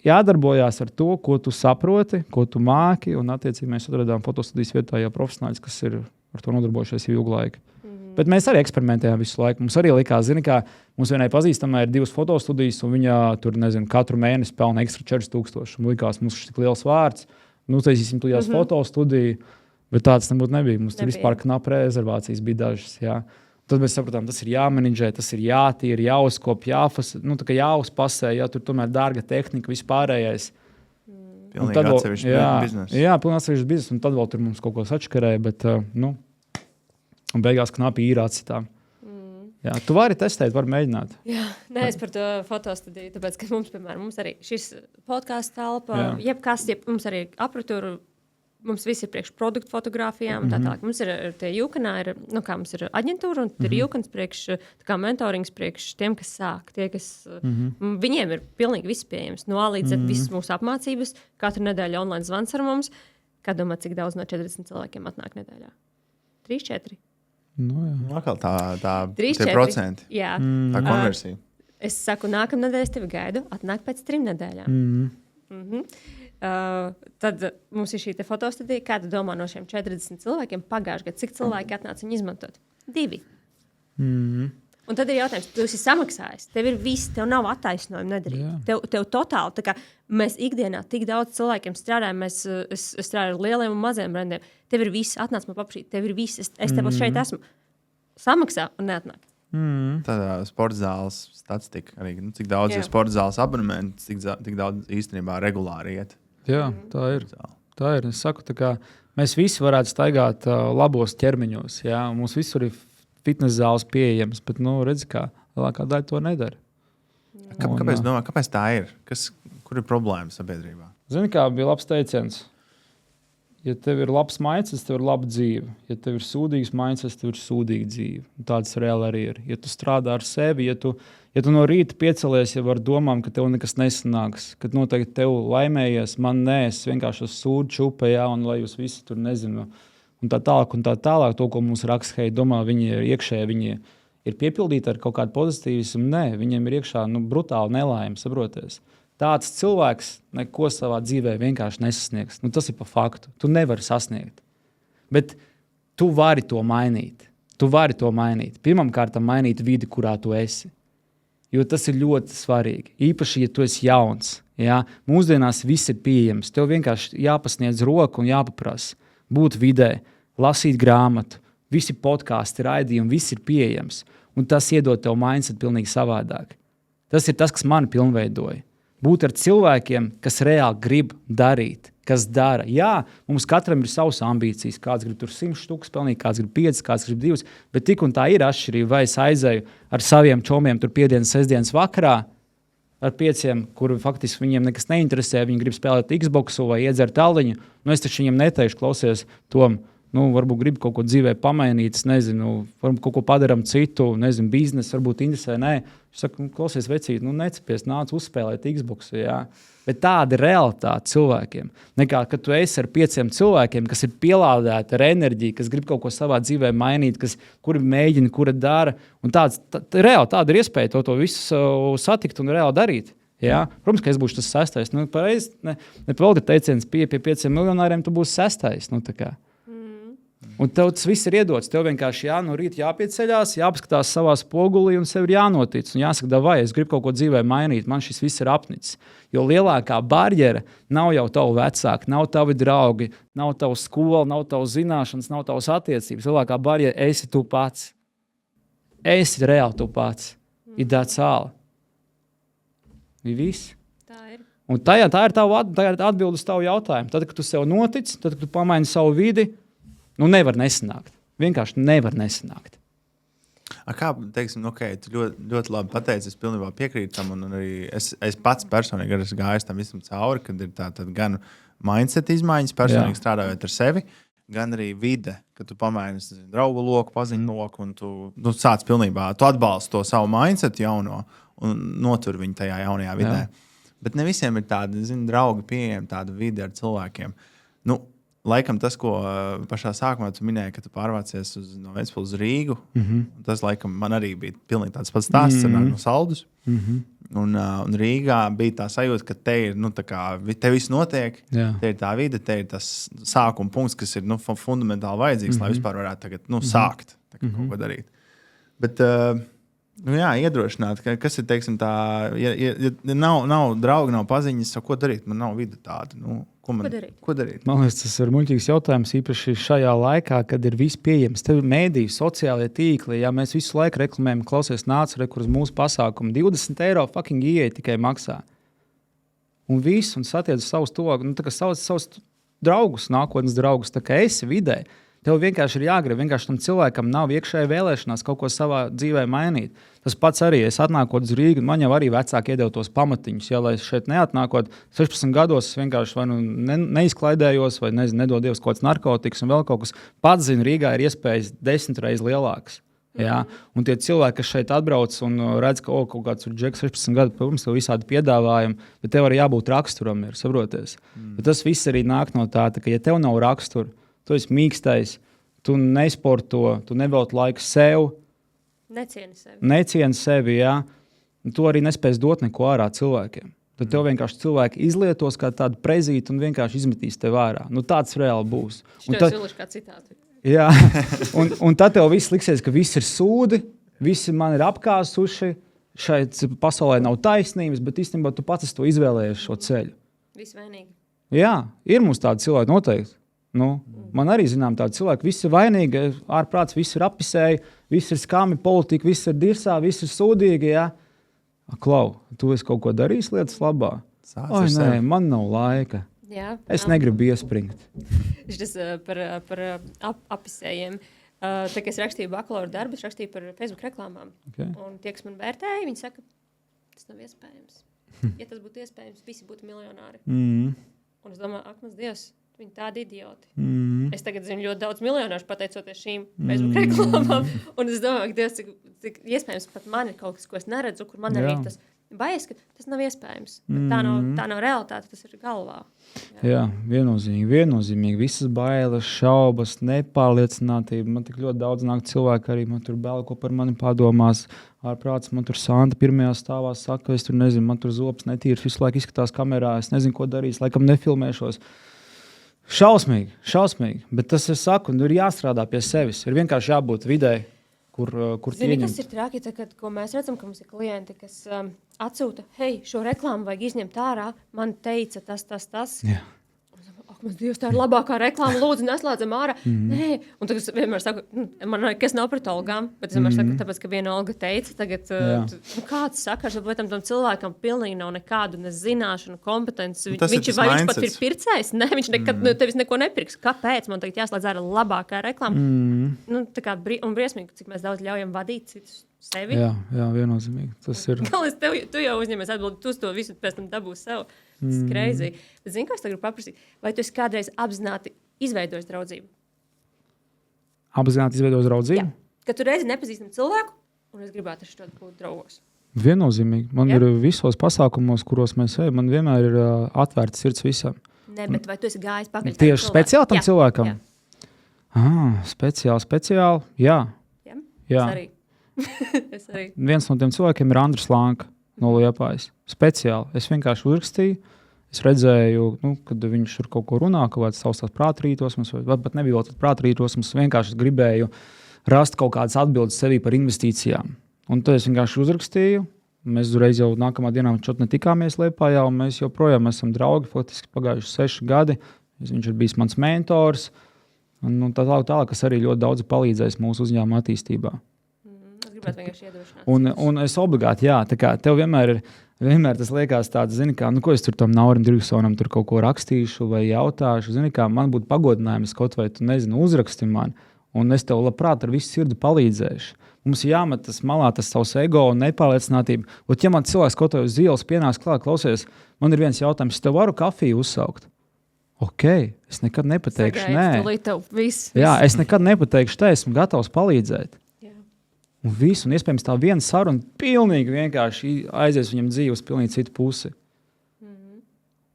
Jādarbojās ar to, ko tu saproti, ko tu māki, un attiecīgi mēs atradām fotostudijas vietā jau profesionāļus, kas ir ar to nodarbojušies jau ilgu laiku. Bet mēs arī eksperimentējām visu laiku. Mums arī likās, ka mums vienai pazīstamai ir 2 fotostudijas, un viņa tur, katru mēnesi pelna ekstra 4000. Likās, mums ir tik liels vārds. Taisīsim tujās fotostudiju, bet tāds nebija. Mums tur vispār knapi rezervācijas bija dažas. Jā. Tad mēs sapratām, tas ir jāmenedžē, tas ir jātīra, jāuzkop, jāuzpasē, tur tomēr dārga tehnika, vispārējais. Pilnīgi atsevišķi bizness. Jā, pilnīgi atsevišķi bizness, un tad vēl tur mums kaut ko sačakarēja, bet un beigās knapi īrā citām. Jā, tu vari testēt, vari mēģināt. Jā, es par to fotostudiju, tāpēc, ka mums, piemēram, arī šis podkāsts telpa, jebkas, mums arī apratūra, mums viss ir priekš produktu fotogrāfijām, tā tālāk. Mums ir tie jūkanā, mums ir aģentūra, un ir jūkans priekš, mentorings priekš tiem, kas sāk, tie, kas, viņiem ir pilnīgi viss pieejams, no A līdz Z visas mūsu apmācības, katru nedēļu online zvans ar mums, kā domāt, cik daudz no 40 cilvēkiem atnāk nedēļā? 3-4? Atkal tā 3-4%. Jā. Tā konversija. Es saku, nākamā nedēļa es tevi gaidu, atnāk pēc 3 nedēļām. Tad mums ir šī fotostudija. Kā tu domā no šiem 40 cilvēkiem pagājušajā gadā? Cik cilvēki atnāca viņu izmantot? 2. Un tad ir jautājums, tu esi samaksājis, tev ir viss, tev nav attaisnojumi nedarīt. Tev totāli, tā kā mēs ikdienā tik daudz cilvēkiem strādājam, es strādāju ar lieliem un maziem brandiem, tev ir viss, atnāc man paprasīt, tev ir viss, es tev šeit esmu, samaksā un neatnāk. Tādā sporta zāles statistika arī, cik daudz ir sporta zāles abonementi, cik daudz īstenībā regulāri iet. Jā, tā ir. Tā ir. Es saku, tā kā mēs visi varētu staigāt labos ķermeņos. Jā? Mums visur ir fitnes zāles pieejamas, bet, redz, kā lielākā daļa to nedara. Kāpēc tā ir? Kur ir problēma sabiedrībā? Zini, kā bija labs teiciens? Ja tev ir labs mindset, tev ir laba dzīve. Ja tev ir sūdīgs mindset, tev ir sūdīga dzīve. Un tāds reāli arī ir. Ja tu strādā ar sevi, ja tu no rīta piecelies jau ar domām, ka tev nekas nesanāks, kad noteikti tev laimējies, man nē, es vienkārši sūdu čupē, un lai jūs visi tur nezinu. Un tā tālāk, to, ko mums raksta, hei, domā, viņi ir iekšēji, viņi ir piepildīti ar kaut kādu pozitīvismu. Nē, viņiem ir iekšā brutāli nelaime, saproties. Tāds cilvēks neko savā dzīvē vienkārši nesasniegs. Tas ir pa faktu. Tu nevari sasniegt. Bet tu vari to mainīt. Pirmkārt, mainīt vidi, kurā tu esi. Jo tas ir ļoti svarīgi. Īpaši, ja tu esi jauns. Ja? Mūsdienās viss ir pieejams. Tev vienkārši jāpasniedz roku un jāpaprasa. Būt vidē, lasīt grāmatu, visi podkāsti, raidījumi, viss ir pieejams. Un tas iedod tev mindset pilnīgi savādāk. Tas ir tas, kas mani pilnveidoja. Būt ar cilvēkiem, kas reāli grib darīt, kas dara. Jā, mums katram ir savas ambīcijas. Kāds grib tur 100 štukas pelnīt, kāds grib 5, kāds grib 2. Bet tik un tā ir atšķirība. Vai es aizēju ar saviem čomiem tur piekdienas, sestdienas vakarā ar 5, kuri faktiski viņiem nekas neinteresē. Viņi grib spēlēt Xbox vai iedzert aliņu. Es taču viņiem neteikšu, klausies, Tom, varbūt gribi kaut ko dzīvē pamainīt, nezinu, varbūt kaut ko padaram citu, nezinu, biznesu, varbūt interesē. Nē, es saku, klausies, vecīt, necepies, nāc uzspēlēt Xbox. Jā. Bet tāda ir realitāte cilvēkiem. Nekā, kad tu esi ar 5 cilvēkiem, kas ir pielādēti ar enerģiju, kas grib kaut ko savā dzīvē mainīt, kuri mēģina, kura dara. Un reāli tāda ir iespēja to visu satikt un reāli darīt. Jā. Protams, ka es būšu tas 6. Pareizi, vēl ir teiciens, pie 5 miljonāriem tu būsi 6. Un tev tas viss ir iedots. Tev vienkārši no rīta jāpieceļās, jāpaskatās savā spogulī un sev ir jānotic. Un jāsaka, vai es gribu kaut ko dzīvē mainīt, man šis viss ir apnicis. Jo lielākā barjera nav jau tavu vecāki, nav tavi draugi, nav tava skola, nav tavas zināšanas, nav tavas attiecības. Lielākā barjera esi tu pats. Esi reāli tu pats. Ir tāds sāla. Ir viss. Tā ir. Un tā ir atbilde uz tavu jautājumu. Tad, kad tu sev notic, tad, kad tu pamaini savu vidi, nevar nesanākt. Vienkārši nevar nesanākt. Kā, teiksim, tu ļoti labi pateici, es pilnībā piekrītu tam, un arī es pats personīgi esmu gājis tam visam cauri, kad ir tā gan mindset izmaiņas, personīgi strādājot ar sevi, gan arī vide, kad tu pamaini draugu loku, paziņu loku, un tu sāc pilnībā, tu atbalsti to savu mindset jauno un notur viņu tajā jaunajā vidē. Jā. Bet ne visiem ir tādi, draugi pieejami, tāda vide ar cilvēkiem. Laikam tas, ko pašā sākumā tu minēji, ka tu pārvācies no Ventspils uz Rīgu. Tas, laikam, man arī bija pilnīgi tāds pats stāsts no Saldus. Un Rīgā bija tā sajūta, ka te ir, te viss notiek, te ir tā vide, te ir tas sākuma punkts, kas ir fundamentāli vajadzīgs, lai vispār varētu tagad sākt kaut ko darīt. Bet, iedrošināt, kas ir, teiksim, tā, ja nav draugi, nav paziņas, ko darīt, man nav vide tāda, Ko darīt? Man liekas, tas ir muļķīgs jautājums, īpaši šajā laikā, kad ir viss pieejams. Tev ir mēdīji, sociālie tīkli, ja mēs visu laiku reklamējam, klausies, nāc uz mūsu pasākumu. 20 eiro fucking ieeja tikai maksā. Un viss, un satiec savus togu, savus draugus, nākotnes draugus, tā kā esi vidē. Tev vienkārši ir jāgrib, vienkārši tam cilvēkam nav iekšēji vēlēšanās kaut ko savā dzīvē mainīt. Tas pats arī, es atnākot uz Rīgu, man jau arī vecāki iedeva tos pamatiņus. Ja, lai es šeit neatnākot, 16 gados es vienkārši vai neizklaidējos, vai nedod Dievs kaut kāds narkotikas un vēl kaut kas. Pats zinu, Rīgā ir iespējas 10 reizes lielākas. Ja? Un tie cilvēki, kas šeit atbrauc un redz, ka kaut kāds ir džeks 16 gadu, protams, tev visādi piedāvājumi, bet tev arī jābūt raksturam, ir saproties. Bet tas viss arī nāk no tā, ka ja tev nav rakstura, tu esi mīkstais, tu nesporto, tu nevelti laiku sev. Necieni sevi, jā. Tu arī nespēsi dot neko ārā cilvēkiem. Tad tev vienkārši cilvēki izlietos kā tādu prezīti un vienkārši izmetīs tev ārā. Tāds reāli būs. Šito es vilšu kā citātu. Jā, un tad tev viss liksies, ka viss ir sūdi, visi man ir apkāsuši, šeit pasaulē nav taisnības, bet īstenībā tu pats to izvēlējies šo ceļu. Visi vainīgi. Jā, ir mums tādi cilvēki noteikti. Man arī zinām tādi cilvēki, visi ir vainīgi, ārprāts, visi ir apisēji, visi ir skami, politika, visi ir dirsā, visi ir sūdīgi. Ja? Klau, tu esi kaut ko darījis lietas labā? Nē, man nav laika. Jā, Es negribu iespringt. Tas par apvisējiem. Tā, kad es rakstīju bakalaura darbu, es rakstīju par Facebook reklāmām. Okay. Un tie, kas man vērtēja, viņi saka, tas nav iespējams. Ja tas būtu iespējams, visi būtu miljonāri. Un es domāju, ak, mans Dievs, viņi tādi idioti. Es tagad zinu ļoti daudz miljonāru pateicoties šīm Facebook reklāmām. Un es domāju, ka Dievs, cik iespējams pat man ir kaut kas, ko es neredzu, kur man arī tas baies, ka tas nav iespējams. Bet tā nav realitāte, tas ir galvā. Jā, viennozīmīgi. Visas bailes, šaubas, nepārliecinātība. Man tik ļoti daudz nāk cilvēki arī, man tur bail, ko par mani padomās. Ārprāts, man tur Santa pirmajā stāvā saka, es tur nezinu, man tur zobs netīrs, visu laiku izskatās kamerā, es nezinu, ko darīs, laikam nefilmēšos. Šausmīgi. Bet tas es saku, ir jāstrādā pie sevis. Ir vienkārši jābūt vidē, kur Zini, kas ir traki, kad mēs redzam, ka mums ir klienti, kas atsūta, hei, šo reklāmu vajag izņemt ārā, man teica tas. Jā. Ak, man Dievs, tā ir labākā reklāma, lūdzu, neslēdzam ārā. Nē, un tagad es vienmēr saku, man nekas nav pret Olgām, bet es vienmēr saku, tāpēc, ka viena Olga teica, tagad kāds sakars, bet tam cilvēkam pilnīgi nav nekādu zināšanu, kompetenci. Viņš pat ir pircējs? Nē, viņš nekad tevis neko nepirks. Kāpēc man tagad jāslēdz ārā labākā reklāma? Tā kā un briesmīgi, cik mēs daudz ļaujam vadīt citus sevi. Jā, viennozīmīgi. Tas ir. Tu jau uzņemies atbildi, tu to visu pēc tam dabūsi sev. Tas ir crazy. Bet zini, ko es tagad paprasīju? Vai tu esi kādreiz apzināti izveidojis draudzību? Apzināti izveidojis draudzību? Jā. Kad tu reizi nepazīstam cilvēku, un es gribētu ar šo būt draugos. Viennozīmīgi. Man ir visos pasākumos, kuros mēs ejam, man vienmēr ir atvērts sirds visam. Ne, bet vai tu esi gājis pakaļ? Tieši speciāli tam cilvēkam? Jā. Speciāli. Jā. Es arī. Viens no tiem cilvēkiem ir Andris Lanka no Liepājas. Speciāli. Es vienkārši uzrakstīju. Es redzēju, kad viņš tur kaut ko runā, kaut kāds savs prātrītosums, vai pat nebija vēl tāds prātrītosums. Vienkārši gribēju rast kaut kādas atbildes sevī par investīcijām. Un tad es vienkārši uzrakstīju. Mēs uzreiz jau nākamā dienā netikāmies Liepājā, un mēs joprojām esam draugi. Faktiski pagājuši 6 gadi. Viņš ir bijis mans mentors. Un tālāk, kas arī ļoti daudz palīdzēs mūsu uzņēmuma attīstībā. Un es obligāti, tā kā tev vienmēr tas liekas tāds, zini, kā, ko es tur tam Naurim Dirksonam tur kaut ko rakstīšu vai jautāšu, zini, kā man būtu pagodinājums kaut vai tu, uzraksti man, un es tev labprāt ar visu sirdi palīdzēšu. Mums jāmet tas malā, tas savs ego un nepārliecinātība. Un ja man cilvēks kaut vai uz ielas pienāks klāt, klausies, man ir viens jautājums, es tev varu kafiju uzsaukt? Ok, es nekad nepateikšu, nē. Es nekad nepateikšu, te esmu gatavs palīdzēt. Un visu, un iespējams tā viena saruna pilnīgi vienkārši aizies viņam dzīvi uz pilnīgi citu pusi.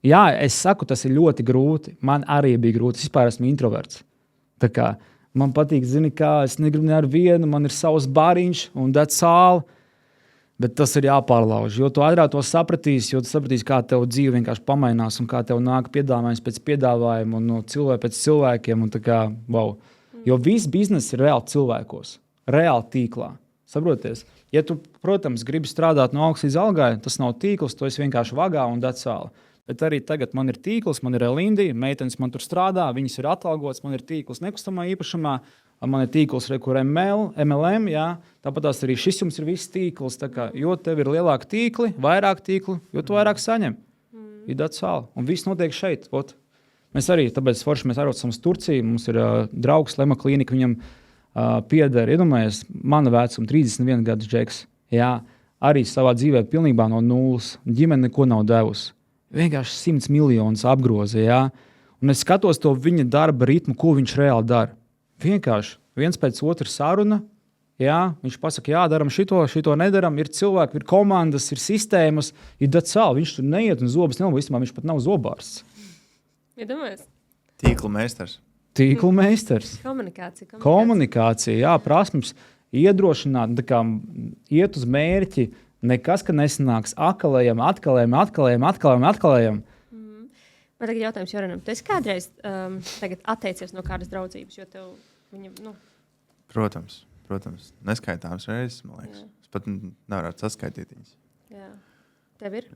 Jā, es saku, tas ir ļoti grūti. Man arī bija grūti. Es vispār esmu introverts. Tā kā man patīk, zini, kā es negribu ne ar vienu, man ir savs bariņš un that's all. Bet tas ir jāpārlauž, jo tu ātrāk to sapratīsi, kā tev dzīve vienkārši pamainās un kā tev nāk piedāvājums pēc piedāvājuma un no cilvēku pēc cilvēkiem. Un tā kā, wow. Jo viss bizness ir reāli cilvēkos. Reāli tīklā. Saproties? Ja tu, protams, gribi strādāt no augšas līdz algai, tas nav tīkls, to es vienkārši vagā un dacāli. Bet arī tagad man ir tīkls, man ir Elindi, meitenes man tur strādā, viņas ir atalgotas, man ir tīkls nekustamā īpašumā, man ir tīkls kur MLM, jā. Tāpat arī šis jums ir viss tīkls. Tā kā, jo tev ir lielāka tīkli, vairāk tīkli, jo tu vairāk saņem. Ir dacāli. Un viss notiek šeit. Ot. Mēs arī, tāpēc forši mēs arodsam uz Turciju, mums ir draugs Lema klīnika, viņam pieder, iedomājies, mana vecuma 31 gadus džeks, jā, arī savā dzīvē pilnībā no nulles, ģimene neko nav devusi. Vienkārši 100 miljonus apgroza, jā. Un es skatos to viņa darba ritmu, ko viņš reāli dara. Vienkārši viens pēc otra saruna, jā, viņš pasaka, jā, daram šito nedaram, ir cilvēki, ir komandas, ir sistēmas, ir dacāli, viņš tur neiet un zobus nelabo, īstenībā viņš pat nav zobārsts. Iedomājies? Tīkla meistars. Tīkla meistars. Komunikācija, jā, prasmes iedrošināt, tā kā iet uz mērķi, nekas, ka nesanāks akalējam. Man tagad jautājums Joranam. Tu esi kādreiz tagad atteicies no kādas draudzības, jo tev viņa, Protams. Neskaitāms reizes, man liekas. Jā. Es pat nevarētu saskaitīt viņas. Jā. Tev ir?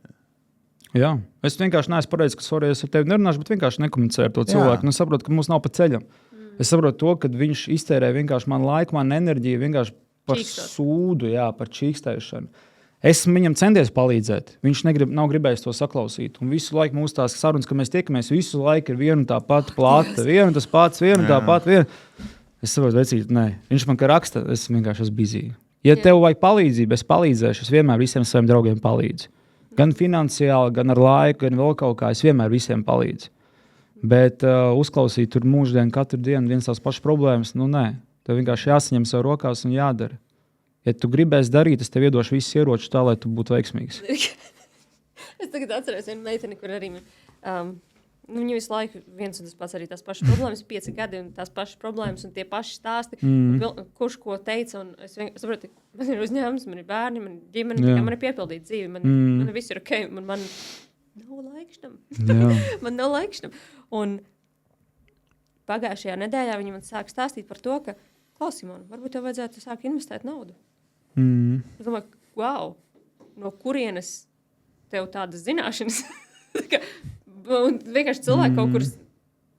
Jā, es vienkārši neesmu pareizs, ka es ar tevi nerunāšu, bet vienkārši nekomunicēju ar to cilvēku. Es saprotu, ka mums nav pa ceļam. Es saprotu to, ka viņš iztērē vienkārši manu laiku, manu enerģiju vienkārši par sūdu, jā, par čīkstēšanu. Esmu viņam centies palīdzēt. Viņš nav gribējis to saklausīt. Un visu laiku mūsu tās sarunas, kad mēs tiekamies, visu laiku ir viena un tā pati plata, viena un tas pats, viena un tā pati. Es saprotu, vecīt, nē. Viņš man kā raksta, es vienkārši esmu bizīgi. Ja tev vajag palīdzību, es palīdzēšu. Es vienmēr visiem saviem draugiem palīdzu. Gan finansiāli, gan ar laiku, gan vēl kaut kā. Es vienmēr visiem palīdzu. Bet uzklausīt tur mūždien, katru dienu viens tās pašas problēmas, nu nē. Tev vienkārši jāsaņem sev rokās un jādara. Ja tu gribēsi darīt, es tev iedošu visus ieročus tā, lai tu būtu veiksmīgs. Es tagad atceros vienu meiteni, kur arī viņa visu laiku viens un tas pats arī tās pašas problēmas, 5 gadi un tās pašas problēmas un tie paši stāsti, kurš ko teica. Un es saprotu, man ir uzņēmums, man ir bērni, man ir ģimene, man ir piepildīta dzīve, man viss ir ok, man nav laikštam. Man nav laikštam. Un pagājušajā nedēļā viņa man sāka stāstīt par to, ka klausi man, varbūt tev vajadzētu sākt investēt naudu. Es domāju, wow, no kurienes tev tādas zināšanas? Un vienkārši cilvēki kaut kur,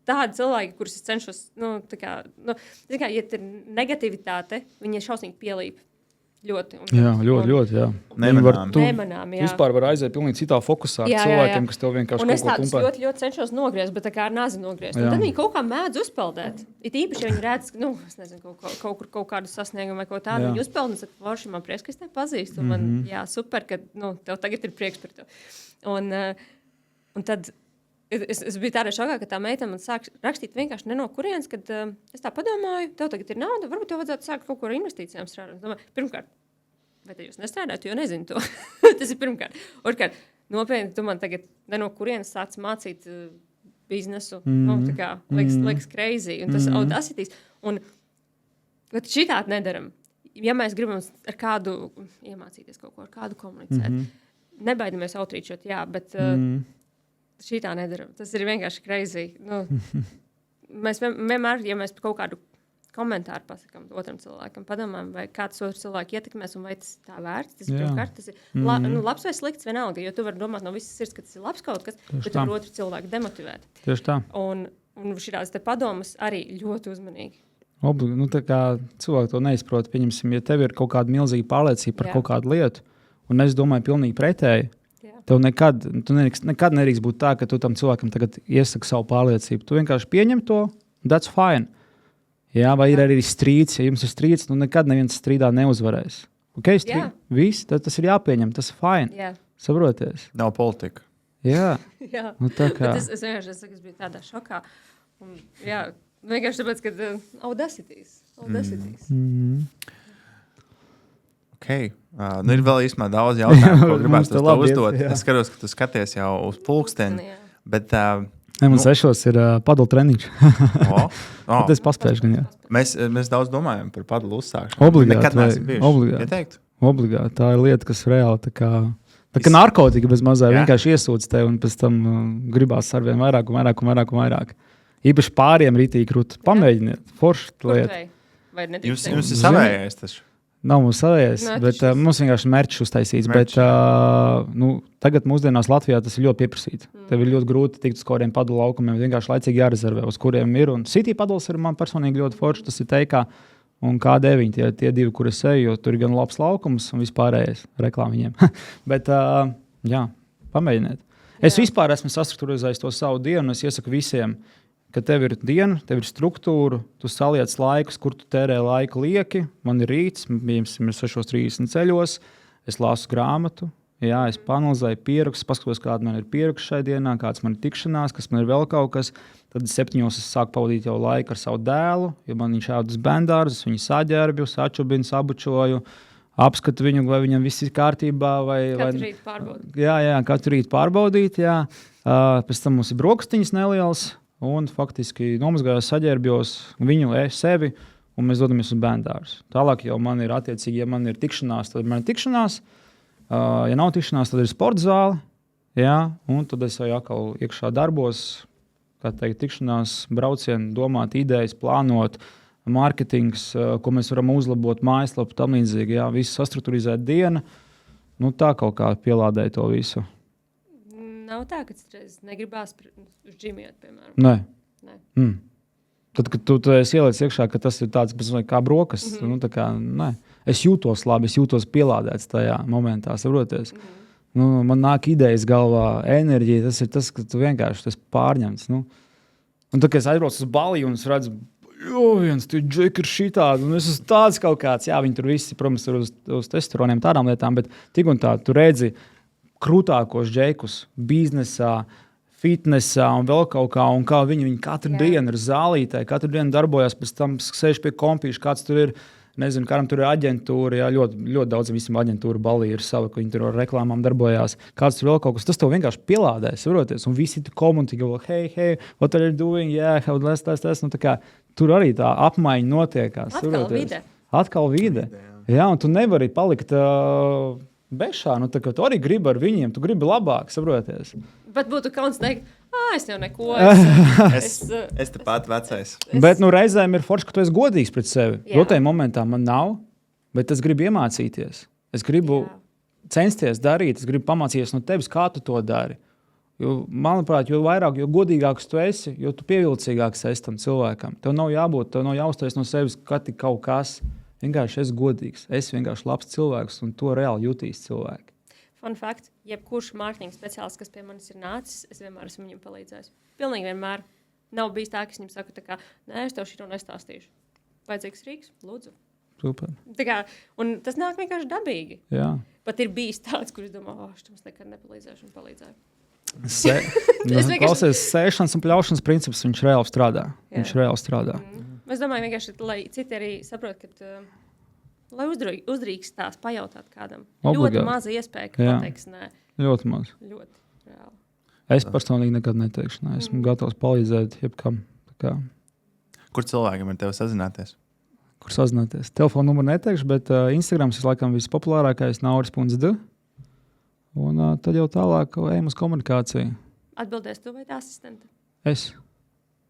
tādi cilvēki, kurus es cenšos, ja ir negativitāte, viņi ir šausmīgi pielīp. Ļoti. Ļoti, jā. Nemanām, jā. Vispār var aiziet pilnīgi citā fokusā ar cilvēkiem, kas tev vienkārši un kaut ko tumpē. Un es ļoti cenšos nogriezt, bet tā kā ar nazi nogriezt. Un tad viņi kaut kā mēdz uzpeldēt. It īpaši, ja viņi redz, es nezinu, kaut kādu sasniegumu vai kaut tādu, viņi uzpeld un saka, forši, man prieks, ka es tev pazīstu. Un man, super, ka tev tagad ir prieks par to. Un tad es biju tādā šokā, ka tā meitene man sāk rakstīt vienkārši ne no kurienes, kad es tā padomāju, tev tagad ir nauda, varbūt tev vajadzētu sākt kaut ko ar investīcijām strādāt. Domāju, pirmkārt, vai te jūs nestrādājat, jo nezinu to. Tas ir pirmkārt. Otrkārt, nopietni, tu man tagad ne no kurienes sāc mācīt biznesu. Tā kā liekas crazy. Un tas audacities. Un šitādi nedaram. Ja mēs gribam ar kādu iemācīties kaut ko, ar kādu komunicēt, nebaidamies outrīčot, jā, bet šī tā nedaram. Tas ir vienkārši crazy. Mēs vienmēr, ja mēs kaut kādu komentāru pasakām otram cilvēkam, padomājam, vai kāds otrs cilvēks ietekmēs un vai tas tā vērts. Tas ir pirmkārt, tas ir labs vai slikts vienalga, jo tu vari domāt no visas sirds, ka tas ir labs kaut kas, bet tu otru cilvēku demotivēt. Tieši tā. Un šitās te padomas arī ļoti uzmanīgi. Tā kā cilvēki to neizprot, pieņemsim, ja tev ir kaut kāda milzīga pārliecība par kaut kādu lietu, un es domāju pilnīgi pretēji, tev nekad nedrīkst būt tā, ka tu tam cilvēkam tagad iesaki savu pārliecību. Tu vienkārši pieņem to, that's fine. Jā, vai ir arī strīds, ja jums ir strīds, nekad neviens strīdā neuzvarēs. Ok, viss, tas ir jāpieņem, tas ir fine. Jā. Saproties? Nav politika. Jā. Tā kā. Es vienkārši es biju tādā šokā. Un, vienkārši tāpēc, ka audacities. Ok. Ir vēl īstenībā daudz jautājumu, ko gribētu tev uzdot. Es skatos, ka tu skaties jau uz pulksteni. Bet, man 6 ir padlu treniņš. Tad es paspēšu gan, jā. Mēs daudz domājam par padlu uzsākšanu. Obligāti. Obligāti. Tā ir lieta, kas reāli tā kā narkotika bez mazā vienkārši iesūdz tev un pēc tam gribās arvien vairāk un vairāk un vairāk un vairāk. Īpaši pāriem ritīgi krūt. Pamēģiniet. Forši lieta. Jums ir savējais taču. Nav mums savējais, bet mums vienkārši mērķis uztaisīts. Bet tagad mūsdienās Latvijā tas ir ļoti pieprasīts. Tev ir ļoti grūti tikt uz kādiem padlu laukumiem. Vienkārši laicīgi jārezervē, uz kuriem ir. Un City paduls ir man personīgi ļoti forši. Tas ir teikā un K9, tie divi, kur es eju, jo tur ir gan labs laukums un vispārējais reklāma viņiem. Bet, pamēģiniet. Es vispār esmu sastruktūrizējis to savu dienu. Es iesaku visiem, ka tev ir diena, tev ir struktūra, tu saliec laikus, kur tu tērē laiku lieki. Man ir rīts, ir 6:30 ceļos, es lasu grāmatu, es panalizēju pierakstu, paskatos, kāda man ir pieraksts šai dienā, kāds man ir tikšanās, kas man ir vēl kaut kas. Tad 7 es sāku pavadīt jau laiku ar savu dēlu, jo man viņš jāved uz bērndārzu, viņu saģērbju, sačubinu, sabučoju, apskatu viņu, vai viņam viss ir kārtībā. Katru rītu pārbaudīt. Jā, katru rītu pārbaudīt, jā. Pēc tam mums ir brokastiņas nelielas, un faktiski nomazgājos, saģērbjos viņu, sevi, un mēs dodamies uz bērndārzu. Tālāk jau man ir attiecīgi, ja man ir tikšanās, tad man ir tikšanās. Ja nav tikšanās, tad ir sporta zāle, un tad es jau atkal iekšā darbos, kā teikt, tikšanās, braucieni, domāt, idejas, plānot, mārketings, ko mēs varam uzlabot, mājaslapu, tam līdzīgi, visu sastruktūrizēt diena. Tā kaut kā pielādēja to visu. Nav tā, ka es negribās uz džimu iet, piemēram. Nē. Tad, kad tu esi ielicis iekšā, ka tas ir tāds kā brokas, nē. Es jūtos labi, es jūtos pielādēts tajā momentā, saproties. Nu, man nāk idejas galvā, enerģija, tas ir tas, ka tu vienkārši tas pārņemts. Nu. Un tad, kad es aizbraucu uz Baliju un es redzu, viens tur džeki ir šitādi, un es esmu tāds kaut kāds, jā, viņi tur visi, protams, ir uz testosteroniem, tādām lietām, bet tik un tā, tu redzi krūtākos džekus biznesā, fitnesā un vēl kaut kā, un kā viņi katru dienu ir zālītē, katru dienu darbojas, pēc tam sēž pie kompīša, kāds tur ir, nezinu, kādam tur ir aģentūra, jā, ļoti daudz visam aģentūra Balī ir sava, ka viņi tur ar reklāmām darbojās, kāds tur vēl kaut kas, tas tev vienkārši pielādē, saproties, un visi tu komunikē, hey, what are you doing, yeah, how tas, nu tā kā, tur arī tā apmaiņa notiekās, saproties. Atkal vide. Jā, un tu nevari palikt bešā, nu tā kā tu arī gribi ar viņiem, tu gribi labāk, saproties. Bet būtu kauns teikt, es jau neko. Es tepat vecais. Bet nu reizēm ir forši, ka tu esi godīgs pret sevi. Dotajā momentā man nav, bet es gribu iemācīties. Es gribu censties darīt, es gribu pamācīties no tevis, kā tu to dari. Jo, manuprāt, jo vairāk, jo godīgāks tu esi, jo tu pievilcīgāks esi tam cilvēkam. Tev nav jābūt, tev nav jāuztais no sevis, ka tik kaut kas. Vienkārši esi godīgs, esi vienkārši labs cilvēks, un to reāli jutīs cilvēki. Fun fact, jebkurš mārketinga speciālists, kas pie manis ir nācis, es vienmēr esmu viņam palīdzējis. Pilnīgi vienmēr. Nav bijis tā, ka es viņam saku, tā kā, nē, es tev šito nestāstīšu. Vajadzīgs rīks? Lūdzu. Super. Tā kā, un tas nāk vienkārši dabīgi. Jā. Pat ir bijis tāds, kurš domā, es jums nekad nepalīdzēšu un palīdzēju. Klausies, sēšanas un pļaušanas princips, viņš reāli strādā. Viņš reāli strādā. Es domāju, vienkārši, lai citi arī saprot, ka, lai uzdrīkstās pajautāt kādam. Ļoti maza iespēja, ka pateiks nē. Ļoti maz. Ļoti reāli. Es personīgi nekad neteikšu, nē. Esmu gatavs palīdzēt jebkam. Kur cilvēkiem ar tevi sazināties? Kur sazināties? Telefonu numuru neteikšu, bet Instagrams ir laikam vispopulārākais nauris.d. Un tad jau tālāk ejam uz komunikāciju. Atbildēs tu vai tā asistente? Es.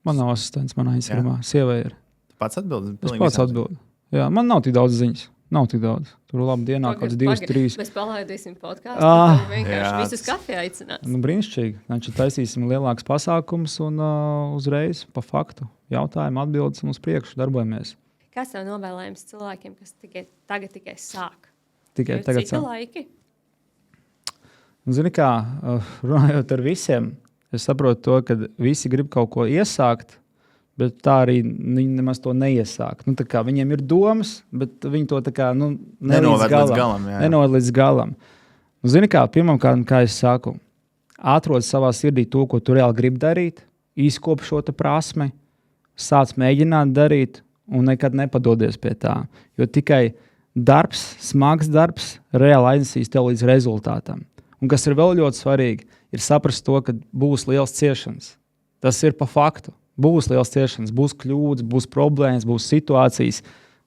Man nav asistents manā Instagramā. Sievai ir. Pats atbildi? Es pats atbildu. Jā, man nav tik daudz ziņas. Nav tik daudz. Tur labi dienā kāds 2, 3. Mēs palaidīsim podkāstu. Tad vienkārši visus kafijā aicinās. Nu, brīnišķīgi. Taču taisīsim lielāks pasākums un uzreiz pa faktu jautājumu atbildes un uz priekšu darbojamies. Kas tev novēlējums cilvēkiem, kas tagad tikai sāk? Tikai tagad sāk. Laiki? Zini kā, runājot ar visiem, es saprotu to, ka visi grib kaut ko iesākt, bet tā arī viņi nemaz to neiesāk. Nu, tā kā viņiem ir domas, bet viņi to tā kā nenoved līdz galam. Nu, zini kā, pirmkārt, kā es saku, atrod savā sirdī to, ko tu reāli gribi darīt, izkop šo prasmi, sāc mēģināt darīt un nekad nepadodies pie tā. Jo tikai darbs, smags darbs, reāli aiznesīs tev līdz rezultātam. Un kas ir vēl ļoti svarīgi, ir saprast to, ka būs liels ciešanas. Tas ir pa faktu. Būs liels ciešanas, būs kļūdas, būs problēmas, būs situācijas.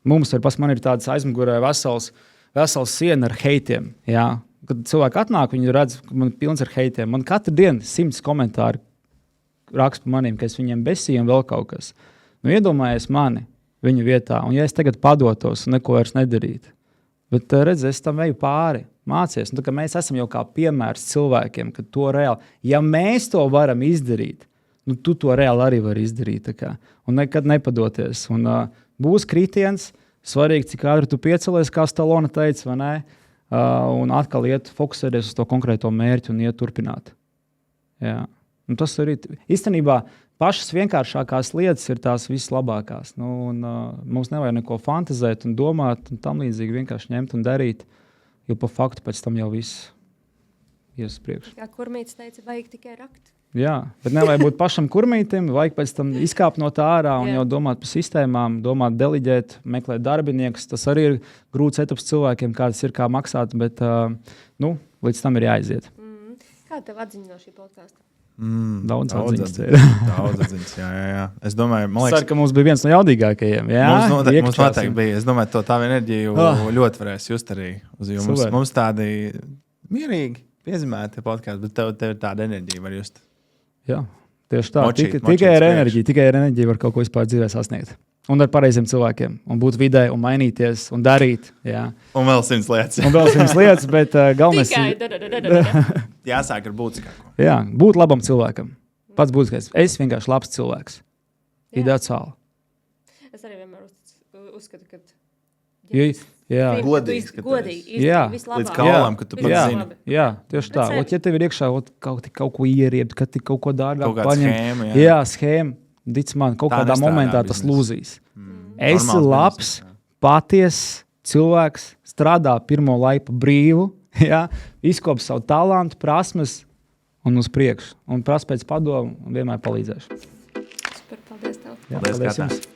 Man ir tāds aizmugurē vesels siena ar heitiem. Jā. Kad cilvēki atnāk, viņi redz, ka man ir pilns ar heitiem. Man katru dienu 100 komentāri raksta par maniem, ka es viņiem besīju un vēl kaut kas. Nu, iedomājies mani viņu vietā, un ja es tagad padotos un neko vairs nedarītu. Bet redz, es tam eju pāri, mācies. Un tā kā mēs esam jau kā piemērs cilvēkiem, ka to reāli, ja mēs to varam izdarīt, nu, tu to reāli arī vari izdarīt. Un nekad nepadoties. Un, būs kritiens, svarīgi, cik ātri tu piecelies, kā Stallone teica, vai ne? Un atkal fokusēties uz to konkrēto mērķi un iet turpināt. Jā. Un tas arī īstenībā pašas vienkāršākās lietas ir tās vislabākās. Nu, mums nevajag neko fantazēt un domāt un tam līdzīgi vienkārši ņemt un darīt, jo pa faktu pēc tam jau viss ies uz priekšu. Kā kurmītis teica, vajag tikai rakt. Jā, bet nevajag būt pašam kurmītim, vajag pēc tam izkāpt no tā ārā un jau domāt par sistēmām, domāt deliģēt, meklēt darbiniekus. Tas arī ir grūts etaps cilvēkiem, kā tas ir, kā maksāt, bet līdz tam ir jāaiziet. Kāda tev atziņa no šī podkāsta? Daudz atziņas. Daudz atziņas, jā. Es domāju, man liekas, ka mums bija viens no jaudīgākajiem. Jā, mums noteikti bija. Es domāju, to tā enerģiju ļoti varēs just arī. Mums tādi mierīgi piezīmēti podkāsti, bet tev ir tāda enerģija var just. Jā, tieši tā. Tikai ar enerģiju var kaut ko vispār dzīvē sasniegt. Un ar pareiziem cilvēkiem. Un būt vidē, un mainīties, un darīt. Jā. Un vēl 100 lietas. Bet galvenais ir... Jāsāk ar būtiskāko. Jā, būt labam cilvēkam. Pats būtiskais. Es vienkārši labs cilvēks. Ir that's all. Es arī vienmēr uzskatu, ka... Jā. Godīgs, ka tu Godīgi. Jā. līdz kaulam, ka tu pats Jā. zini. Jā, tieši tā. Pret sevi. Ot, ja tev ir iekšā kaut ko ieriebt, kad tu kaut ko dārgāk Kaut kāda paņem. schēma, Jā, schēma. Tic man, kaut Tā kādā nestrādā momentā tas biznesa. lūzīs. Esi Normāls labs, bizness, jā. patiess cilvēks, strādā pirmo laiku brīvu, jā, izkop savu talantu, prasmes un uz priekšu. Un prasa pēc padomu un vienmēr palīdzēšu. Super, paldies tev. Jā, Paldies, paldies Katā. jums.